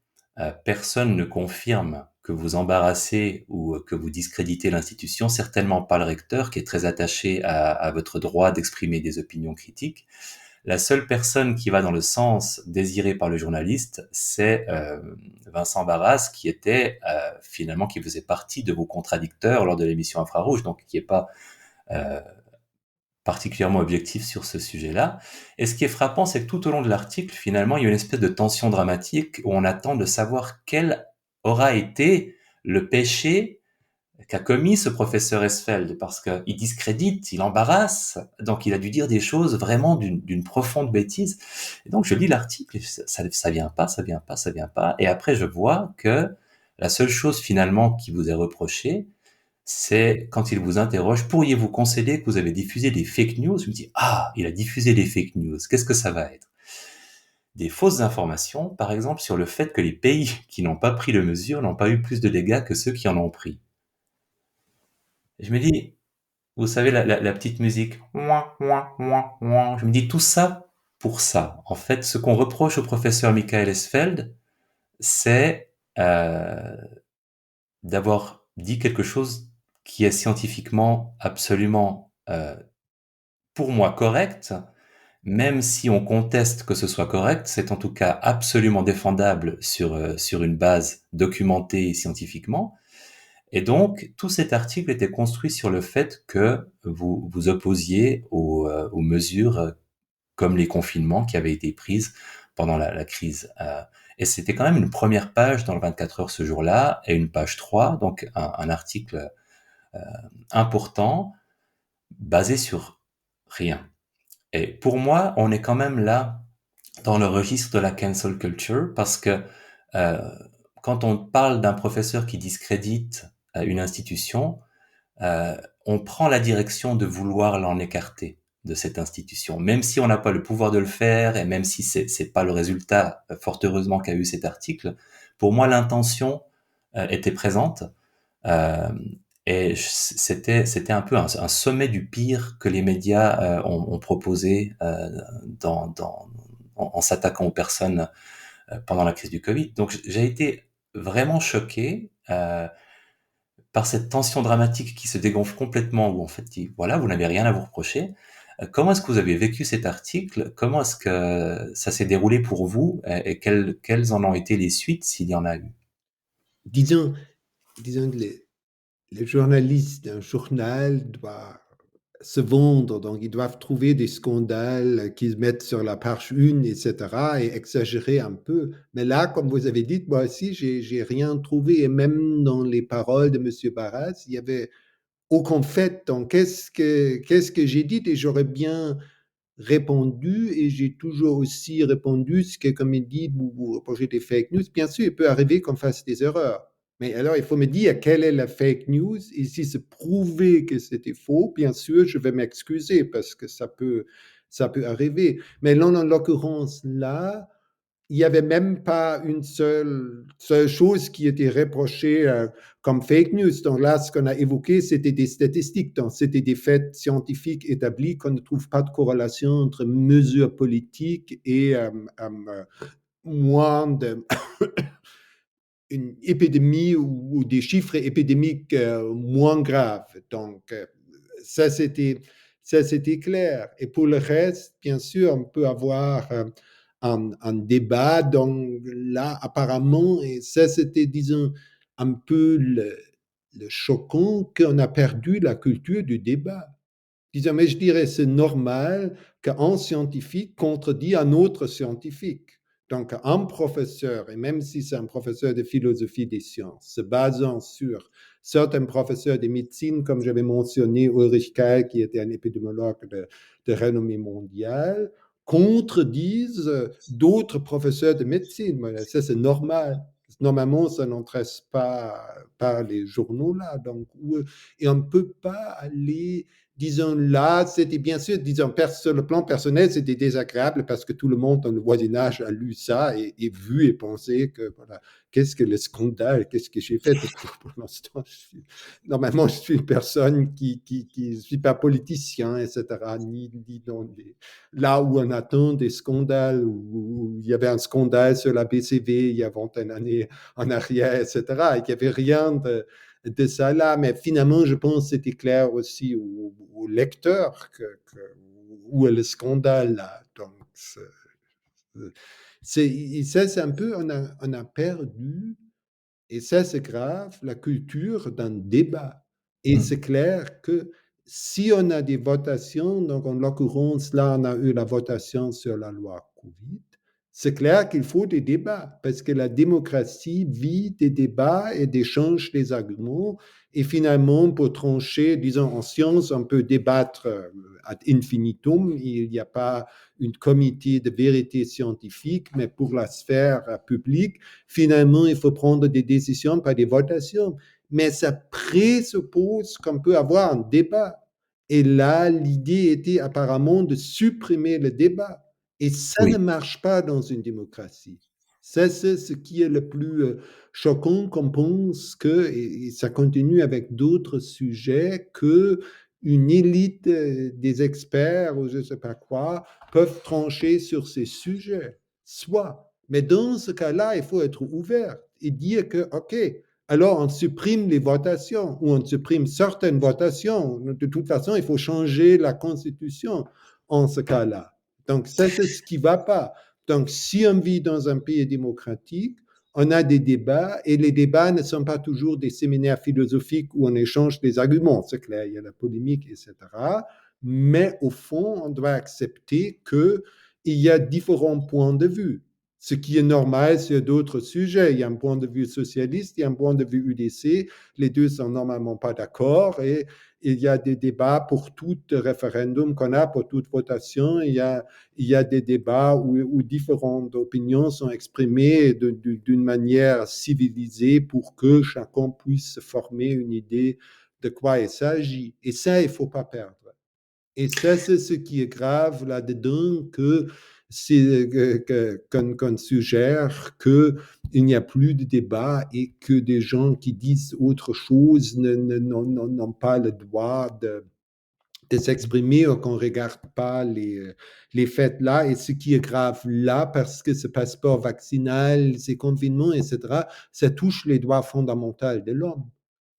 personne ne confirme que vous embarrassez ou que vous discréditez l'institution, certainement pas le recteur qui est très attaché à votre droit d'exprimer des opinions critiques. La seule personne qui va dans le sens désiré par le journaliste, c'est Vincent Barras, qui était finalement, qui faisait partie de vos contradicteurs lors de l'émission Infrarouge, donc qui n'est pas particulièrement objectif sur ce sujet-là. Et ce qui est frappant, c'est que tout au long de l'article, finalement, il y a une espèce de tension dramatique où on attend de savoir quel aura été le péché qu'a commis ce professeur Esfeld, parce qu'il discrédite, il embarrasse, donc il a dû dire des choses vraiment d'une profonde bêtise. Et donc je lis l'article, et ça vient pas, et après je vois que la seule chose finalement qui vous est reprochée, c'est quand il vous interroge, pourriez-vous concéder que vous avez diffusé des fake news? Je me dis, il a diffusé des fake news, qu'est-ce que ça va être? Des fausses informations, par exemple, sur le fait que les pays qui n'ont pas pris de mesures n'ont pas eu plus de dégâts que ceux qui en ont pris. Je me dis, vous savez, la petite musique, je me dis tout ça pour ça. En fait, ce qu'on reproche au professeur Michael Esfeld, c'est d'avoir dit quelque chose qui est scientifiquement absolument, pour moi, correct, même si on conteste que ce soit correct, c'est en tout cas absolument défendable sur une base documentée scientifiquement. Et donc, tout cet article était construit sur le fait que vous vous opposiez aux mesures comme les confinements qui avaient été prises pendant la crise. Et c'était quand même une première page dans le 24 heures ce jour-là, et une page 3, donc un article important, basé sur rien. Et pour moi, on est quand même là dans le registre de la cancel culture, parce que quand on parle d'un professeur qui discrédite une institution, on prend la direction de vouloir l'en écarter. de cette institution, même si on n'a pas le pouvoir de le faire et même si c'est pas le résultat, fort heureusement, qu'a eu cet article. Pour moi, l'intention était présente. Euh, et c'était un peu un sommet du pire que les médias ont proposé en s'attaquant aux personnes pendant la crise du Covid. Donc j'ai été vraiment choqué par cette tension dramatique qui se dégonfle complètement, où en fait, voilà, vous n'avez rien à vous reprocher. Comment est-ce que vous avez vécu cet article? Comment est-ce que ça s'est déroulé pour vous? Et quelles en ont été les suites, s'il y en a eu? Disons, disons que les journalistes d'un journal doivent se vendre, donc ils doivent trouver des scandales qu'ils mettent sur la page 1, etc., et exagérer un peu. Mais là, comme vous avez dit, moi aussi, j'ai rien trouvé, et même dans les paroles de M. Barras, il y avait aucun fait. Donc, qu'est-ce que j'ai dit? Et j'aurais bien répondu, et j'ai toujours aussi répondu ce que, comme il dit, vous reprochez des fake news. Bien sûr, il peut arriver qu'on fasse des erreurs. Mais alors, il faut me dire quelle est la fake news. Et si c'est prouvé que c'était faux, bien sûr, je vais m'excuser parce que ça peut arriver. Mais là, en l'occurrence, là, il n'y avait même pas une seule chose qui était reprochée comme fake news. Donc là, ce qu'on a évoqué, c'était des statistiques, donc c'était des faits scientifiques établis qu'on ne trouve pas de corrélation entre mesures politiques et moins de une épidémie ou des chiffres épidémiques moins graves. Donc, ça, c'était, ça, c'était clair. Et pour le reste, bien sûr, on peut avoir un débat. Donc, là, apparemment, et ça, c'était, disons, un peu le choquant qu'on a perdu la culture du débat. Disons, mais je dirais, c'est normal qu'un scientifique contredit un autre scientifique. Donc, un professeur, et même si c'est un professeur de philosophie des sciences, se basant sur certains professeurs de médecine, comme j'avais mentionné, Ulrich Keil, qui était un épidémiologue de renommée mondiale, contredisent d'autres professeurs de médecine. Ça, c'est normal. Normalement, ça n'intéresse pas par les journaux là. Donc, et on ne peut pas aller, disons là, c'était bien sûr, disons, sur le plan personnel, c'était désagréable parce que tout le monde dans le voisinage a lu ça et vu et pensé que, voilà, qu'est-ce que le scandale, qu'est-ce que j'ai fait pour l'instant. Normalement, je suis une personne qui ne suis pas politicien, etc., ni dans là où on attend des scandales, où il y avait un scandale sur la BCV il y a 21 années en arrière, etc., et qu'il n'y avait rien de ça là, mais finalement, je pense que c'était clair aussi au lecteur où est le scandale là. Donc, ça, c'est un peu, on a perdu, et ça, c'est grave, la culture d'un débat. Et c'est clair que si on a des votations, donc en l'occurrence, là, on a eu la votation sur la loi Covid, c'est clair qu'il faut des débats, parce que la démocratie vit des débats et d'échanges des arguments. Et finalement, pour trancher, disons, en science, on peut débattre ad infinitum. Il n'y a pas une comité de vérité scientifique, mais pour la sphère publique, finalement, il faut prendre des décisions par des votations. Mais ça présuppose qu'on peut avoir un débat. Et là, l'idée était apparemment de supprimer le débat. Et ça ne Oui, marche pas dans une démocratie. Ça, c'est ce qui est le plus choquant, qu'on pense que, et ça continue avec d'autres sujets, que une élite des experts ou je ne sais pas quoi peuvent trancher sur ces sujets. Soit. Mais dans ce cas-là, il faut être ouvert et dire que, OK, alors on supprime les votations ou on supprime certaines votations. De toute façon, il faut changer la Constitution en ce cas-là. Donc, ça, c'est ce qui ne va pas. Donc, si on vit dans un pays démocratique, on a des débats et les débats ne sont pas toujours des séminaires philosophiques où on échange des arguments. C'est clair, il y a la polémique, etc. Mais au fond, on doit accepter qu'il y a différents points de vue. Ce qui est normal sur d'autres sujets. Il y a un point de vue socialiste, il y a un point de vue UDC. Les deux sont normalement pas d'accord et il y a des débats pour tout référendum qu'on a, pour toute votation. Il y a des débats où différentes opinions sont exprimées d'une manière civilisée pour que chacun puisse se former une idée de quoi il s'agit. Et ça, il ne faut pas perdre. Et ça, c'est ce qui est grave là-dedans, que c'est qu'on suggère qu'il n'y a plus de débat et que des gens qui disent autre chose n'ont pas le droit de s'exprimer ou qu'on ne regarde pas les faits là. Et ce qui est grave là, parce que ce passeport vaccinal, ces confinements, etc., ça touche les droits fondamentaux de l'homme.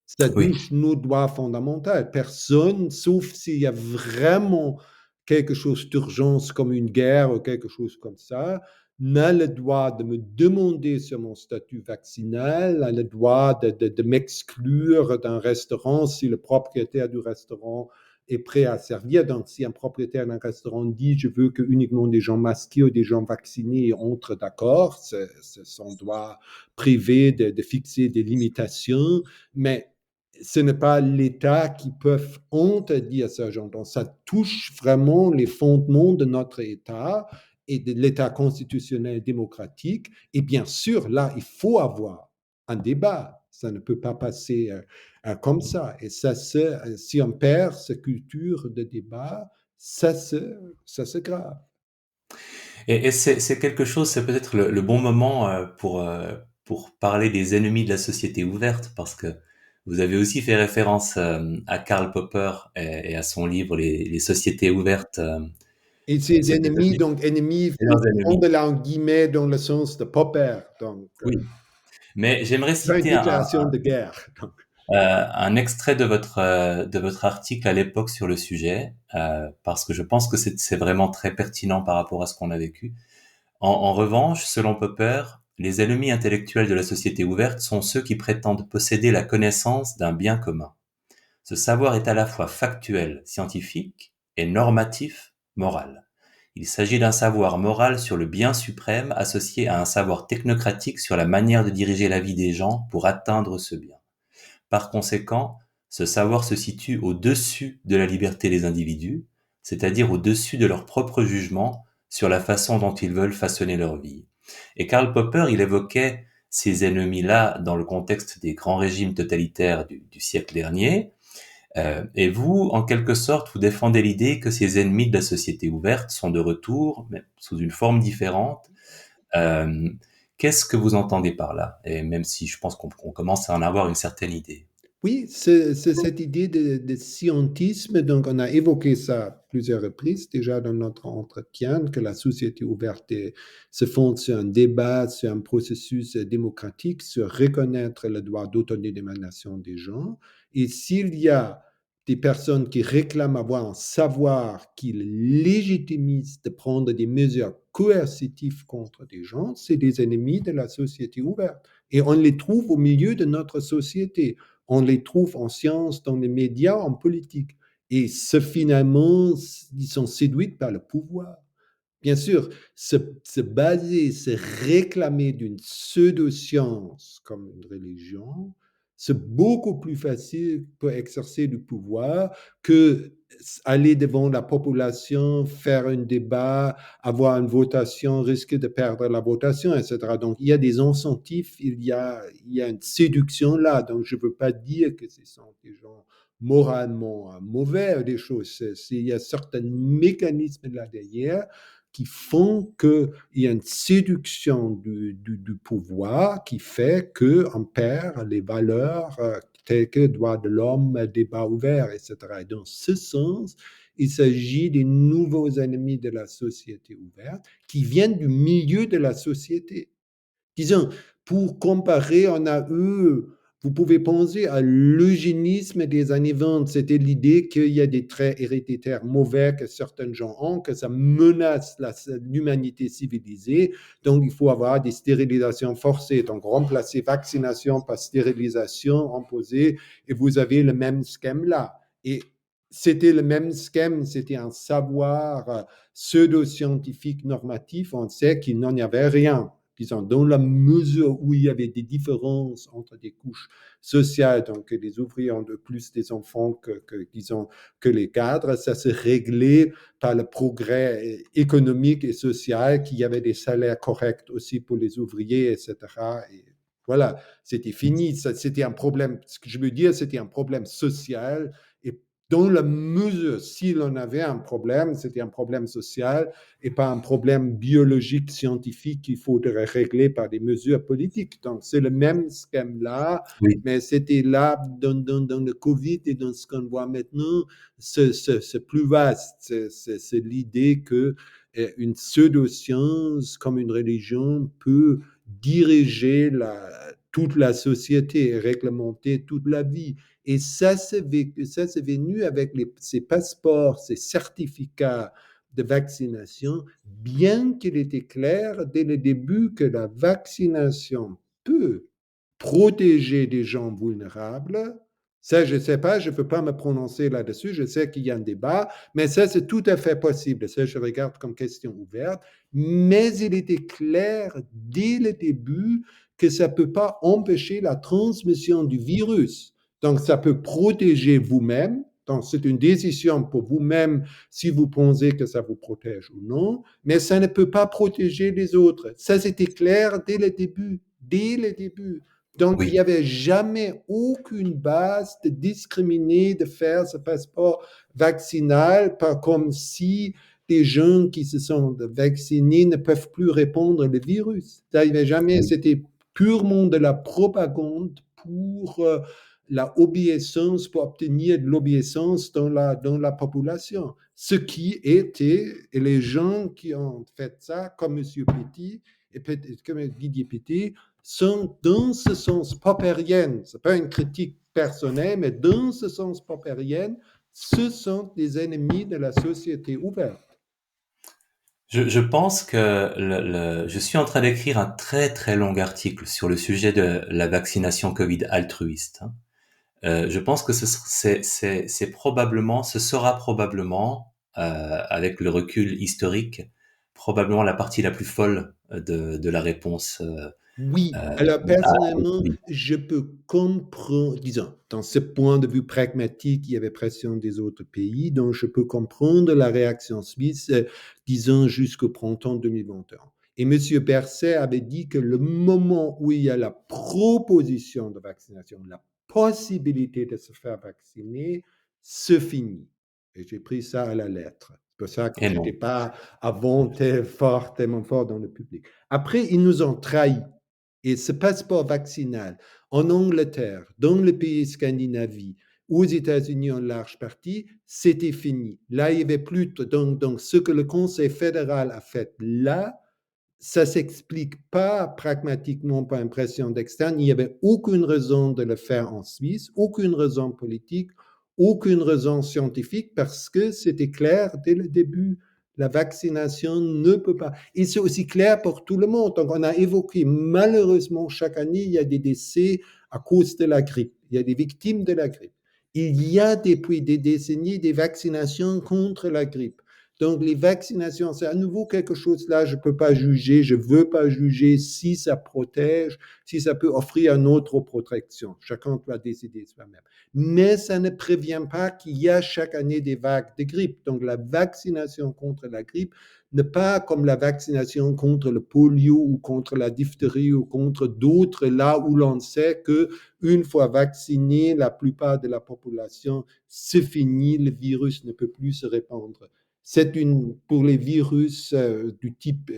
Ça Oui. touche nos droits fondamentaux. Personne, sauf s'il y a vraiment quelque chose d'urgence comme une guerre ou quelque chose comme ça, n'a le droit de me demander sur mon statut vaccinal, a le droit de m'exclure d'un restaurant si le propriétaire du restaurant est prêt à servir. Donc, si un propriétaire d'un restaurant dit je veux que uniquement des gens masqués ou des gens vaccinés entrent, d'accord, c'est son droit privé de fixer des limitations, mais ce n'est pas l'État qui peut interdire ce genre. Donc, ça touche vraiment les fondements de notre État et de l'État constitutionnel démocratique. Et bien sûr, là, il faut avoir un débat. Ça ne peut pas passer comme ça. Et ça, si on perd cette culture de débat, ça, c'est grave. Et c'est quelque chose, c'est peut-être le bon moment pour parler des ennemis de la société ouverte, parce que vous avez aussi fait référence à Karl Popper et à son livre Les sociétés ouvertes. Et ses C'était ennemis, donc ennemis, Et leurs ennemis. de la guillemets dans le sens de Popper. Donc, Oui. Mais j'aimerais c'est une citer déclaration de guerre. Donc. un extrait de votre article à l'époque sur le sujet, parce que je pense que c'est vraiment très pertinent par rapport à ce qu'on a vécu. En revanche, selon Popper, les ennemis intellectuels de la société ouverte sont ceux qui prétendent posséder la connaissance d'un bien commun. Ce savoir est à la fois factuel, scientifique, et normatif, moral. Il s'agit d'un savoir moral sur le bien suprême associé à un savoir technocratique sur la manière de diriger la vie des gens pour atteindre ce bien. Par conséquent, ce savoir se situe au-dessus de la liberté des individus, c'est-à-dire au-dessus de leur propre jugement sur la façon dont ils veulent façonner leur vie. Et Karl Popper, il évoquait ces ennemis-là dans le contexte des grands régimes totalitaires du siècle dernier. Et vous, en quelque sorte, vous défendez l'idée que ces ennemis de la société ouverte sont de retour, mais sous une forme différente. Euh, Qu'est-ce que vous entendez par là? Et même si je pense qu'on commence à en avoir une certaine idée. Oui, c'est cette idée de scientisme. Donc, on a évoqué ça plusieurs reprises déjà dans notre entretien, que la société ouverte se fonde sur un débat, sur un processus démocratique, sur reconnaître le droit d'autodétermination des gens. Et s'il y a des personnes qui réclament avoir un savoir qui légitimise de prendre des mesures coercitives contre des gens, c'est des ennemis de la société ouverte. Et on les trouve au milieu de notre société. On les trouve en sciences, dans les médias, en politique. Et finalement, ils sont séduits par le pouvoir. Bien sûr, se baser, se réclamer d'une pseudo-science comme une religion, c'est beaucoup plus facile pour exercer du pouvoir que aller devant la population, faire un débat, avoir une votation, risquer de perdre la votation, etc. Donc, il y a des incentives, il y a une séduction là. Donc, je ne veux pas dire que ce sont des gens moralement mauvais, des choses. Il y a certains mécanismes là derrière qui font qu'il y a une séduction du pouvoir qui fait qu'on perd les valeurs telles que droits de l'homme, débat ouvert, etc. Et dans ce sens, il s'agit des nouveaux ennemis de la société ouverte qui viennent du milieu de la société. Disons, pour comparer, on a eu, vous pouvez penser à l'eugénisme des années 20. C'était l'idée qu'il y a des traits héréditaires mauvais que certains gens ont, que ça menace l'humanité civilisée. Donc, il faut avoir des stérilisations forcées. Donc, remplacer vaccination par stérilisation imposée. Et vous avez le même schème là. Et c'était le même schème, c'était un savoir pseudo-scientifique normatif. On sait qu'il n'en y avait rien. Disons, dans la mesure où il y avait des différences entre des couches sociales, donc que les ouvriers ont de plus des enfants que les cadres, ça se réglait par le progrès économique et social, qu'il y avait des salaires corrects aussi pour les ouvriers, etc. Et voilà, c'était fini. C'était un problème, ce que je veux dire, c'était un problème social et dans la mesure, s'il en avait un problème, c'était un problème social et pas un problème biologique, scientifique qu'il faudrait régler par des mesures politiques. Donc, c'est le même schème-là, Oui, mais c'était là dans le Covid et dans ce qu'on voit maintenant, c'est plus vaste. C'est l'idée que une pseudo-science comme une religion peut diriger toute la société et réglementer toute la vie. Et ça, c'est venu avec ces passeports, ces certificats de vaccination, bien qu'il était clair dès le début que la vaccination peut protéger des gens vulnérables. Ça, je ne sais pas, je ne peux pas me prononcer là-dessus. Je sais qu'il y a un débat, mais ça, c'est tout à fait possible. Ça, je regarde comme question ouverte. Mais il était clair dès le début que ça ne peut pas empêcher la transmission du virus. Donc, ça peut protéger vous-même. Donc, c'est une décision pour vous-même si vous pensez que ça vous protège ou non, mais ça ne peut pas protéger les autres. Ça, c'était clair dès le début. Dès le début. Donc, il n'y oui. avait jamais aucune base de discriminer, de faire ce passeport vaccinal, pas comme si les gens qui se sont vaccinés ne peuvent plus répandre le virus. Ça, il n'y avait jamais, Oui. c'était purement de la propagande pour la obéissance, pour obtenir de l'obéissance dans la population. Ce qui était, et les gens qui ont fait ça, comme M. Petit, et comme Didier Petit, sont dans ce sens popérienne. Ce n'est pas une critique personnelle, mais dans ce sens popérienne, ce sont des ennemis de la société ouverte. Je pense que je suis en train d'écrire un très très long article sur le sujet de la vaccination Covid altruiste, hein. Je pense que c'est probablement, ce sera probablement, avec le recul historique, probablement la partie la plus folle de la réponse Oui, euh, alors à personnellement, Covid. je peux comprendre, disons, dans ce point de vue pragmatique, il y avait pression des autres pays, donc je peux comprendre la réaction suisse, disons, jusqu'au printemps 2021. Et M. Berset avait dit que le moment où il y a la proposition de vaccination, la possibilité de se faire vacciner, se finit. Et j'ai pris ça à la lettre. C'est pour ça que Et je non. n'étais pas avant tellement fort dans le public. Après, ils nous ont trahis. Et ce passeport vaccinal en Angleterre, dans les pays scandinaves, aux États-Unis en large partie, c'était fini. Là, il y avait plus. Donc, ce que le Conseil fédéral a fait là, ça s'explique pas pragmatiquement par impression d'externe. Il n'y avait aucune raison de le faire en Suisse, aucune raison politique, aucune raison scientifique, parce que c'était clair dès le début. La vaccination ne peut pas. Et c'est aussi clair pour tout le monde. Donc, on a évoqué, malheureusement, chaque année, il y a des décès à cause de la grippe. Il y a des victimes de la grippe. Il y a depuis des décennies des vaccinations contre la grippe. Donc, les vaccinations, c'est à nouveau quelque chose là, je ne peux pas juger, je ne veux pas juger si ça protège, si ça peut offrir une autre protection. Chacun doit décider soi-même. Mais ça ne prévient pas qu'il y a chaque année des vagues de grippe. Donc, la vaccination contre la grippe n'est pas comme la vaccination contre le polio ou contre la diphtérie ou contre d'autres, là où l'on sait que une fois vacciné, la plupart de la population, c'est fini, le virus ne peut plus se répandre. Pour les virus du type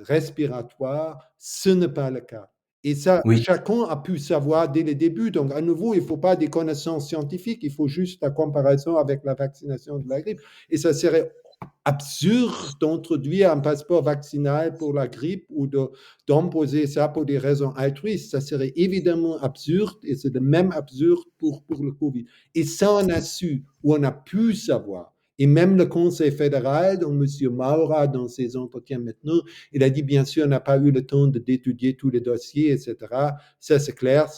respiratoire, ce n'est pas le cas. Et ça, Oui, chacun a pu savoir dès le début. Donc, à nouveau, il ne faut pas des connaissances scientifiques, il faut juste la comparaison avec la vaccination de la grippe. Et ça serait absurde d'introduire un passeport vaccinal pour la grippe ou d'imposer ça pour des raisons altruistes. Ça serait évidemment absurde et c'est de même absurde pour le Covid. Et ça, on a su, ou on a pu savoir. Et même le Conseil fédéral, dont M. Maura, dans ses entretiens maintenant, il a dit, bien sûr, on n'a pas eu le temps d'étudier tous les dossiers, etc. Ça, c'est clair,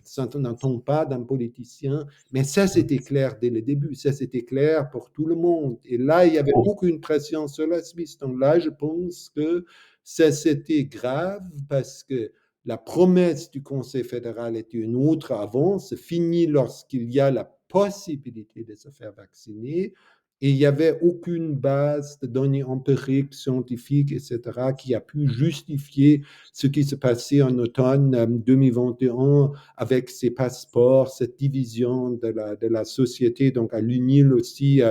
ça n'entend pas d'un politicien, mais ça, c'était clair dès le début. Ça, c'était clair pour tout le monde. Et là, il n'y avait aucune pression sur la Suisse. Donc là, je pense que ça, c'était grave parce que la promesse du Conseil fédéral était une autre avant. C'est fini lorsqu'il y a la possibilité de se faire vacciner. Et il n'y avait aucune base de données empiriques, scientifiques, etc., qui a pu justifier ce qui se passait en automne 2021 avec ces passeports, cette division de la société. Donc, à l'UNIL aussi,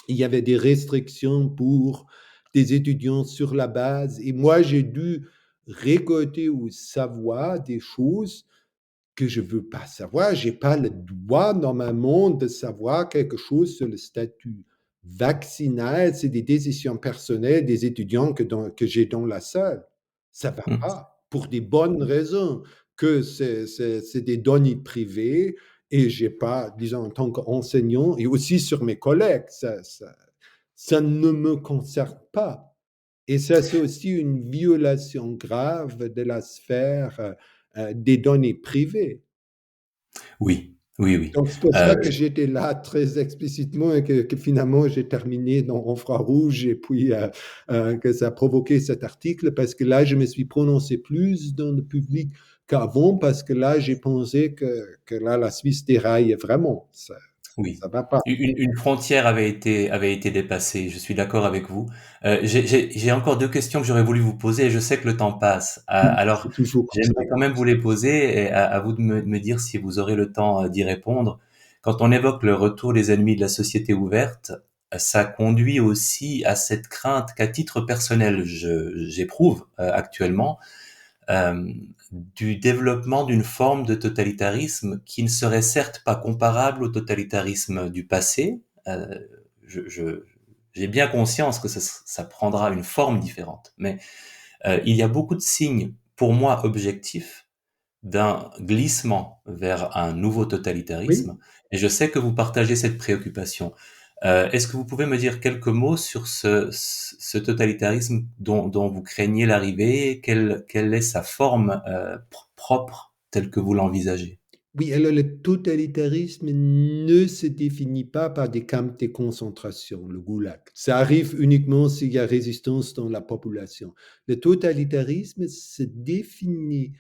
il y avait des restrictions pour des étudiants sur la base. Et moi, j'ai dû récolter ou savoir des choses que je ne veux pas savoir. Je n'ai pas le droit, normalement, de savoir quelque chose sur le statut vaccinal. C'est des décisions personnelles des étudiants que j'ai dans la salle. Ça ne va Mm. pas, pour des bonnes raisons, que c'est des données privées et je n'ai pas, disons, en tant qu'enseignant, et aussi sur mes collègues, ça ne me concerne pas. Et ça, c'est aussi une violation grave de la sphère des données privées. Oui, oui, oui. Donc, c'est pour Euh, ça que j'étais là très explicitement et que finalement j'ai terminé en infrarouge et puis que ça a provoqué cet article parce que là, je me suis prononcé plus dans le public qu'avant parce que là, j'ai pensé que là, la Suisse déraille vraiment. oui. Ça va pas. Une frontière avait été dépassée. Je suis d'accord avec vous. J'ai encore deux questions que j'aurais voulu vous poser et je sais que le temps passe. Alors, C'est toujours comme ça. j'aimerais quand même vous les poser et à vous de me dire si vous aurez le temps d'y répondre. Quand on évoque le retour des ennemis de la société ouverte, ça conduit aussi à cette crainte qu'à titre personnel, j'éprouve actuellement, euh, du développement d'une forme de totalitarisme qui ne serait certes pas comparable au totalitarisme du passé. J'ai bien conscience que ça prendra une forme différente, mais il y a beaucoup de signes, pour moi, objectifs d'un glissement vers un nouveau Oui. totalitarisme, et je sais que vous partagez cette préoccupation. Est-ce que vous pouvez me dire quelques mots sur ce totalitarisme dont vous craignez l'arrivée? Quelle est sa forme propre telle que vous l'envisagez? Oui, alors le totalitarisme ne se définit pas par des camps de concentration, le goulag. Ça arrive uniquement s'il y a résistance dans la population. Le totalitarisme se définit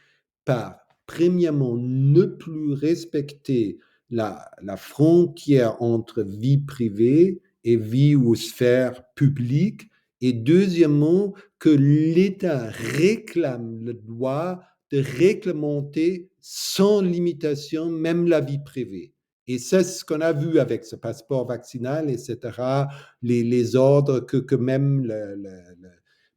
par, premièrement, ne plus respecter la frontière entre vie privée et vie ou sphère publique. Et deuxièmement, que l'État réclame le droit de réglementer sans limitation même la vie privée. Et c'est ce qu'on a vu avec ce passeport vaccinal, etc., les ordres que même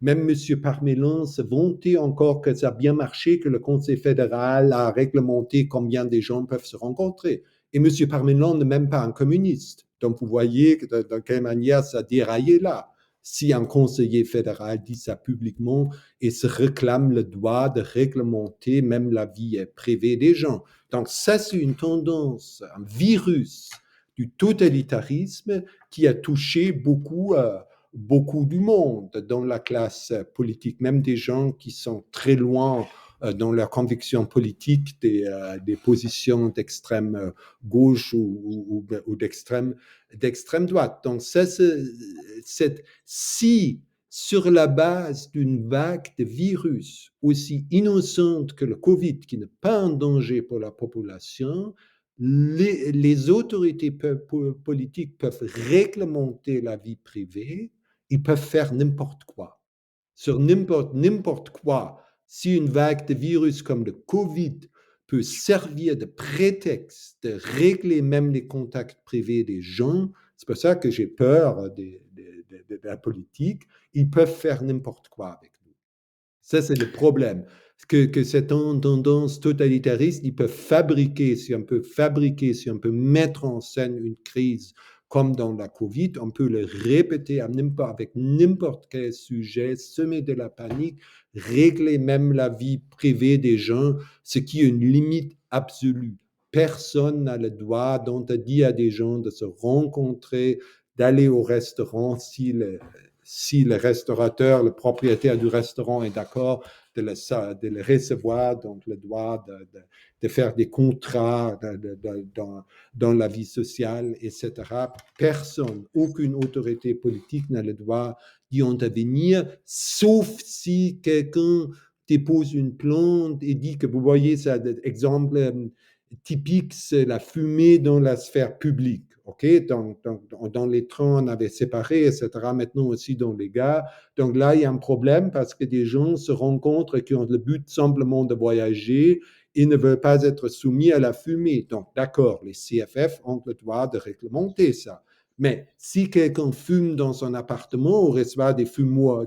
même M. Parmelin se vantait encore que ça a bien marché, que le Conseil fédéral a réglementé combien de gens peuvent se rencontrer. Et M. Parmelin n'est même pas un communiste. Donc, vous voyez de quelle manière ça a déraillé là. Si un conseiller fédéral dit ça publiquement et se réclame le droit de réglementer même la vie privée des gens. Donc, ça, c'est une tendance, un virus du totalitarisme qui a touché beaucoup du monde dans la classe politique, même des gens qui sont très loin dans leur conviction politique des positions d'extrême gauche ou d'extrême droite. Donc, ça, si sur la base d'une vague de virus aussi innocente que le Covid, qui n'est pas un danger pour la population, les autorités politiques peuvent réglementer la vie privée, ils peuvent faire n'importe quoi. Sur n'importe quoi, si une vague de virus comme le Covid peut servir de prétexte de régler même les contacts privés des gens, c'est pour ça que j'ai peur de la politique, ils peuvent faire n'importe quoi avec nous. Ça, c'est le problème. Que cette tendance totalitariste, ils peuvent fabriquer, si on peut mettre en scène une crise comme dans la Covid, on peut le répéter avec n'importe quel sujet, semer de la panique, régler même la vie privée des gens, ce qui est une limite absolue. Personne n'a le droit d'interdire à des gens de se rencontrer, d'aller au restaurant si le restaurateur, le propriétaire du restaurant est d'accord de le recevoir, donc le droit de faire des contrats dans la vie sociale, etc. Personne, aucune autorité politique n'a le droit d'y intervenir, sauf si quelqu'un dépose une plainte et dit que vous voyez ça, exemple typique, c'est la fumée dans la sphère publique. OK? Dans les trains, on avait séparé, etc. Maintenant aussi dans les gares. Donc là, il y a un problème parce que des gens se rencontrent qui ont le but simplement de voyager et ne veulent pas être soumis à la fumée. Donc, d'accord, les CFF ont le droit de réglementer ça. Mais si quelqu'un fume dans son appartement ou reçoit des fumoirs,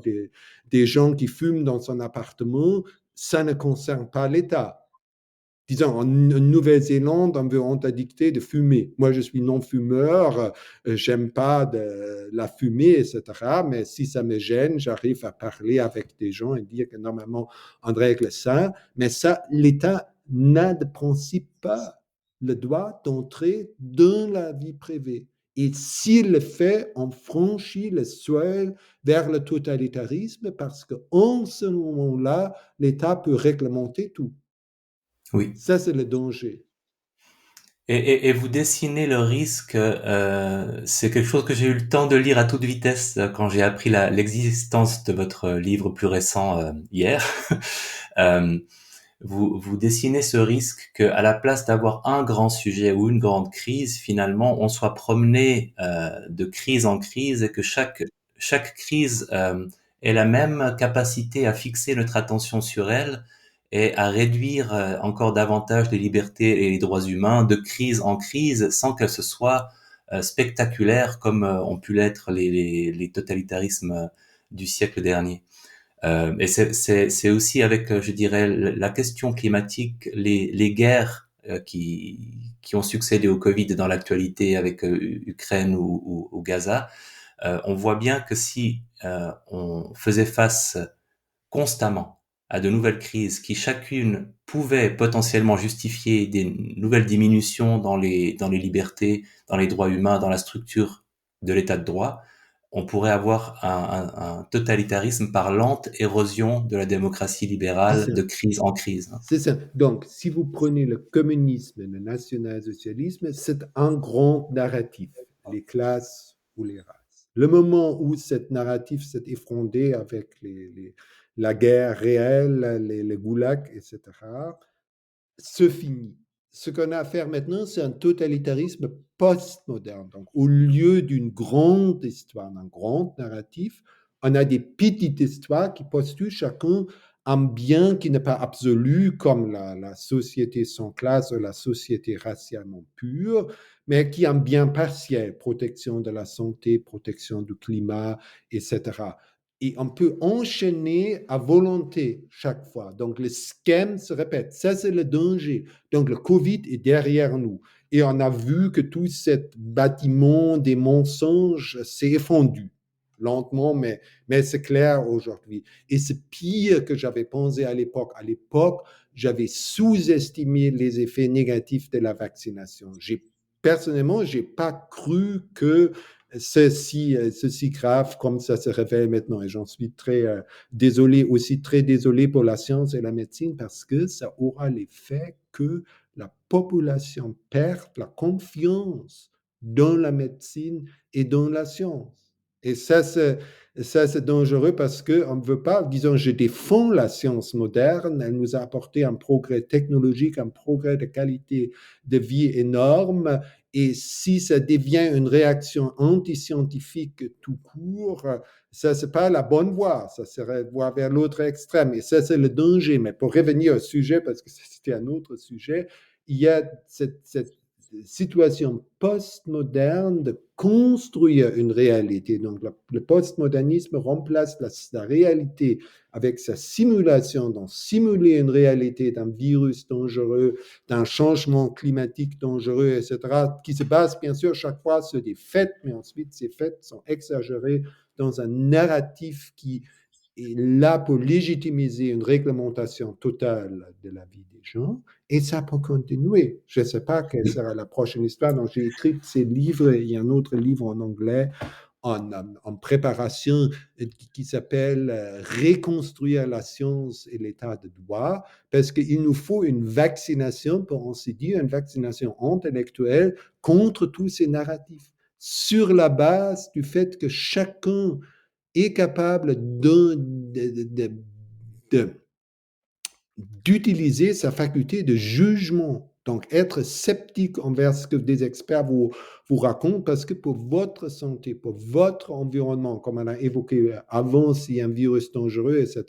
des gens qui fument dans son appartement, ça ne concerne pas l'État. Disons, en Nouvelle-Zélande, on veut interdicter de fumer. Moi, je suis non-fumeur, j'aime pas la fumée, etc. Mais si ça me gêne, j'arrive à parler avec des gens et dire que normalement, on règle ça. Mais ça, l'État n'a de principe pas le droit d'entrer dans la vie privée. Et s'il le fait, on franchit le seuil vers le totalitarisme parce qu'en ce moment-là, l'État peut réglementer tout. Oui. Ça, c'est le danger. Et vous dessinez le risque, c'est quelque chose que j'ai eu le temps de lire à toute vitesse quand j'ai appris l'existence de votre livre plus récent hier. Euh, vous dessinez ce risque que, à la place d'avoir un grand sujet ou une grande crise, finalement, on soit promené de crise en crise et que chaque crise ait la même capacité à fixer notre attention sur elle et à réduire encore davantage les libertés et les droits humains de crise en crise sans que ce soit spectaculaire comme ont pu l'être les totalitarismes du siècle dernier. Et c'est aussi avec, je dirais, la question climatique, les guerres qui ont succédé au Covid dans l'actualité avec Ukraine ou Gaza, on voit bien que si on faisait face constamment à de nouvelles crises qui chacune pouvait potentiellement justifier des nouvelles diminutions dans les libertés, dans les droits humains, dans la structure de l'état de droit, on pourrait avoir un totalitarisme par lente érosion de la démocratie libérale de crise en crise. C'est ça. Donc, si vous prenez le communisme et le national-socialisme, c'est un grand narratif, les classes ou les races. Le moment où cette narratif s'est effondré avec la guerre réelle, les goulags, etc., se finit. Ce qu'on a à faire maintenant, c'est un totalitarisme postmoderne. Donc, au lieu d'une grande histoire, d'un grand narratif, on a des petites histoires qui postulent chacun un bien qui n'est pas absolu, comme la société sans classe ou la société racialement pure, mais qui est un bien partiel, protection de la santé, protection du climat, etc. Et on peut enchaîner à volonté chaque fois. Donc, le schéma se répète. Ça, c'est le danger. Donc, le Covid est derrière nous. Et on a vu que tout ce bâtiment des mensonges s'est effondré. Lentement, mais c'est clair aujourd'hui. Et c'est pire que j'avais pensé à l'époque. À l'époque, j'avais sous-estimé les effets négatifs de la vaccination. Personnellement, je n'ai pas cru que ceci grave comme ça se révèle maintenant. Et j'en suis très désolé, aussi très désolé pour la science et la médecine parce que ça aura l'effet que la population perd la confiance dans la médecine et dans la science. Et ça, c'est dangereux parce qu'on ne veut pas, disons, je défends la science moderne, elle nous a apporté un progrès technologique, un progrès de qualité de vie énorme, et si ça devient une réaction anti-scientifique tout court, ça, c'est pas la bonne voie. Ça serait voie vers l'autre extrême. Et ça, c'est le danger. Mais pour revenir au sujet, parce que c'était un autre sujet, il y a cette situation postmoderne de construire une réalité. Donc, le postmodernisme remplace la réalité avec sa simulation, donc simuler une réalité d'un virus dangereux, d'un changement climatique dangereux, etc., qui se base bien sûr chaque fois sur des faits, mais ensuite ces faits sont exagérés dans un narratif qui est là pour légitimiser une réglementation totale de la vie des gens, et ça peut continuer. Je ne sais pas quelle sera la prochaine histoire. Donc, j'ai écrit ces livres, il y a un autre livre en anglais en préparation qui s'appelle Reconstruire la science et l'état de droit, parce qu'il nous faut une vaccination, pour ainsi dire, une vaccination intellectuelle contre tous ces narratifs, sur la base du fait que chacun est capable d'utiliser sa faculté de jugement Donc, être sceptique envers ce que des experts vous racontent, parce que pour votre santé, pour votre environnement, comme on a évoqué avant, s'il y a un virus dangereux, etc.,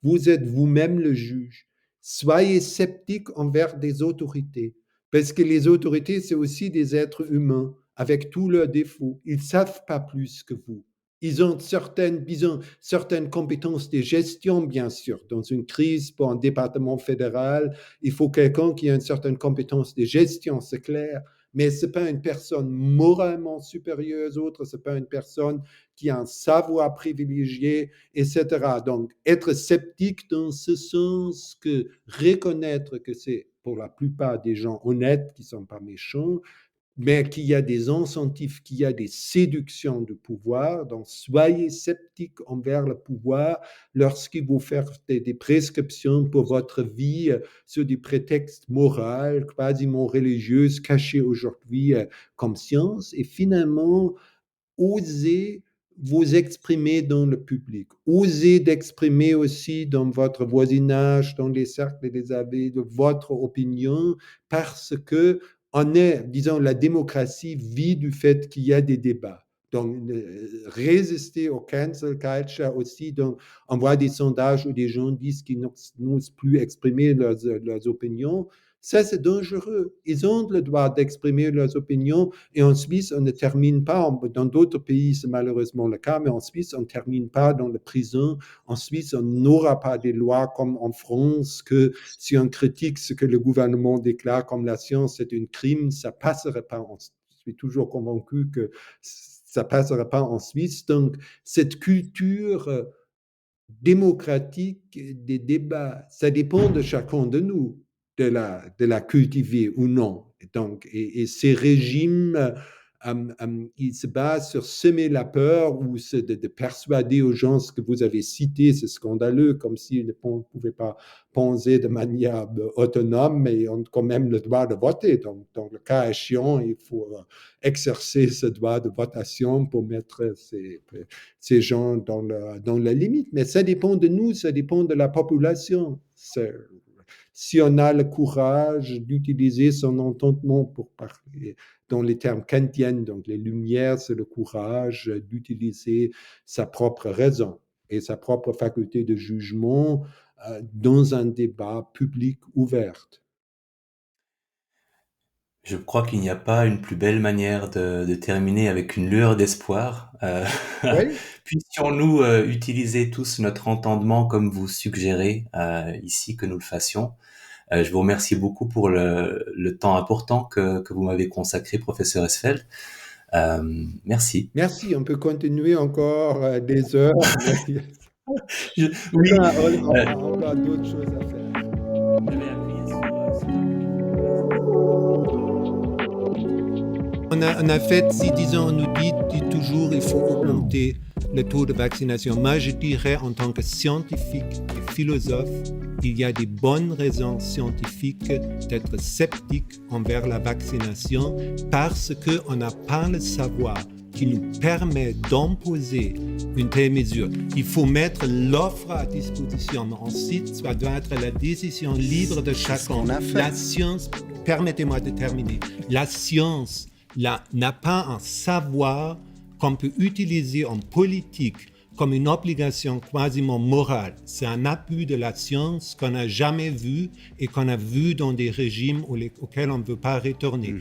vous êtes vous-même le juge. Soyez sceptique envers des autorités, parce que les autorités, c'est aussi des êtres humains, avec tous leurs défauts. Ils ne savent pas plus que vous. Ils ont certaines compétences de gestion, bien sûr. Dans une crise pour un département fédéral, il faut quelqu'un qui a une certaine compétence de gestion, c'est clair. Mais ce n'est pas une personne moralement supérieure aux autres, ce n'est pas une personne qui a un savoir privilégié, etc. Donc, être sceptique dans ce sens que reconnaître que c'est pour la plupart des gens honnêtes qui ne sont pas méchants, mais qu'il y a des incentives, qu'il y a des séductions de pouvoir. Donc, soyez sceptiques envers le pouvoir lorsqu'il vous fait des prescriptions pour votre vie sur des prétextes moraux, quasiment religieux, cachés aujourd'hui comme science. Et finalement, osez vous exprimer dans le public. Osez d'exprimer aussi dans votre voisinage, dans les cercles des amis, de votre opinion, parce que disons, la démocratie vit du fait qu'il y a des débats. Donc, résister au cancel culture aussi. Donc, on voit des sondages où des gens disent qu'ils n'osent plus exprimer leurs opinions. Ça, c'est dangereux. Ils ont le droit d'exprimer leurs opinions. Et en Suisse, on ne termine pas, dans d'autres pays, c'est malheureusement le cas, mais en Suisse, on ne termine pas dans la prison. En Suisse, on n'aura pas des lois comme en France, que si on critique ce que le gouvernement déclare comme la science, c'est un crime, ça ne passera pas. Je suis toujours convaincu que ça ne passera pas en Suisse. Donc, cette culture démocratique des débats, ça dépend de chacun de nous, de la cultiver ou non. Et ces régimes, ils se basent sur semer la peur ou de persuader aux gens ce que vous avez cité, c'est scandaleux, comme s'ils ne pouvaient pas penser de manière autonome, mais ont quand même le droit de voter. Donc, dans le cas échéant, il faut exercer ce droit de votation pour mettre ces gens dans la limite. Mais ça dépend de nous, ça dépend de la population. Si on a le courage d'utiliser son entendement pour parler dans les termes kantiens, donc les lumières, c'est le courage d'utiliser sa propre raison et sa propre faculté de jugement dans un débat public ouvert. Je crois qu'il n'y a pas une plus belle manière de terminer avec une lueur d'espoir. Oui. Puissions-nous utiliser tous notre entendement comme vous suggérez ici que nous le fassions. Je vous remercie beaucoup pour le temps important que vous m'avez consacré, professeur Esfeld. Merci. Merci, on peut continuer encore des heures. Oui. On a encore d'autres choses à faire. On a fait, si disons, on nous dit toujours il faut augmenter le taux de vaccination. Moi, je dirais en tant que scientifique et philosophe, il y a des bonnes raisons scientifiques d'être sceptique envers la vaccination parce qu'on n'a pas le savoir qui nous permet d'imposer une telle mesure. Il faut mettre l'offre à disposition, mais ensuite, ça doit être la décision libre de chacun. La science, permettez-moi de terminer, la science n'a pas un savoir qu'on peut utiliser en politique comme une obligation quasiment morale. C'est un appui de la science qu'on n'a jamais vu et qu'on a vu dans des régimes auxquels on ne veut pas retourner.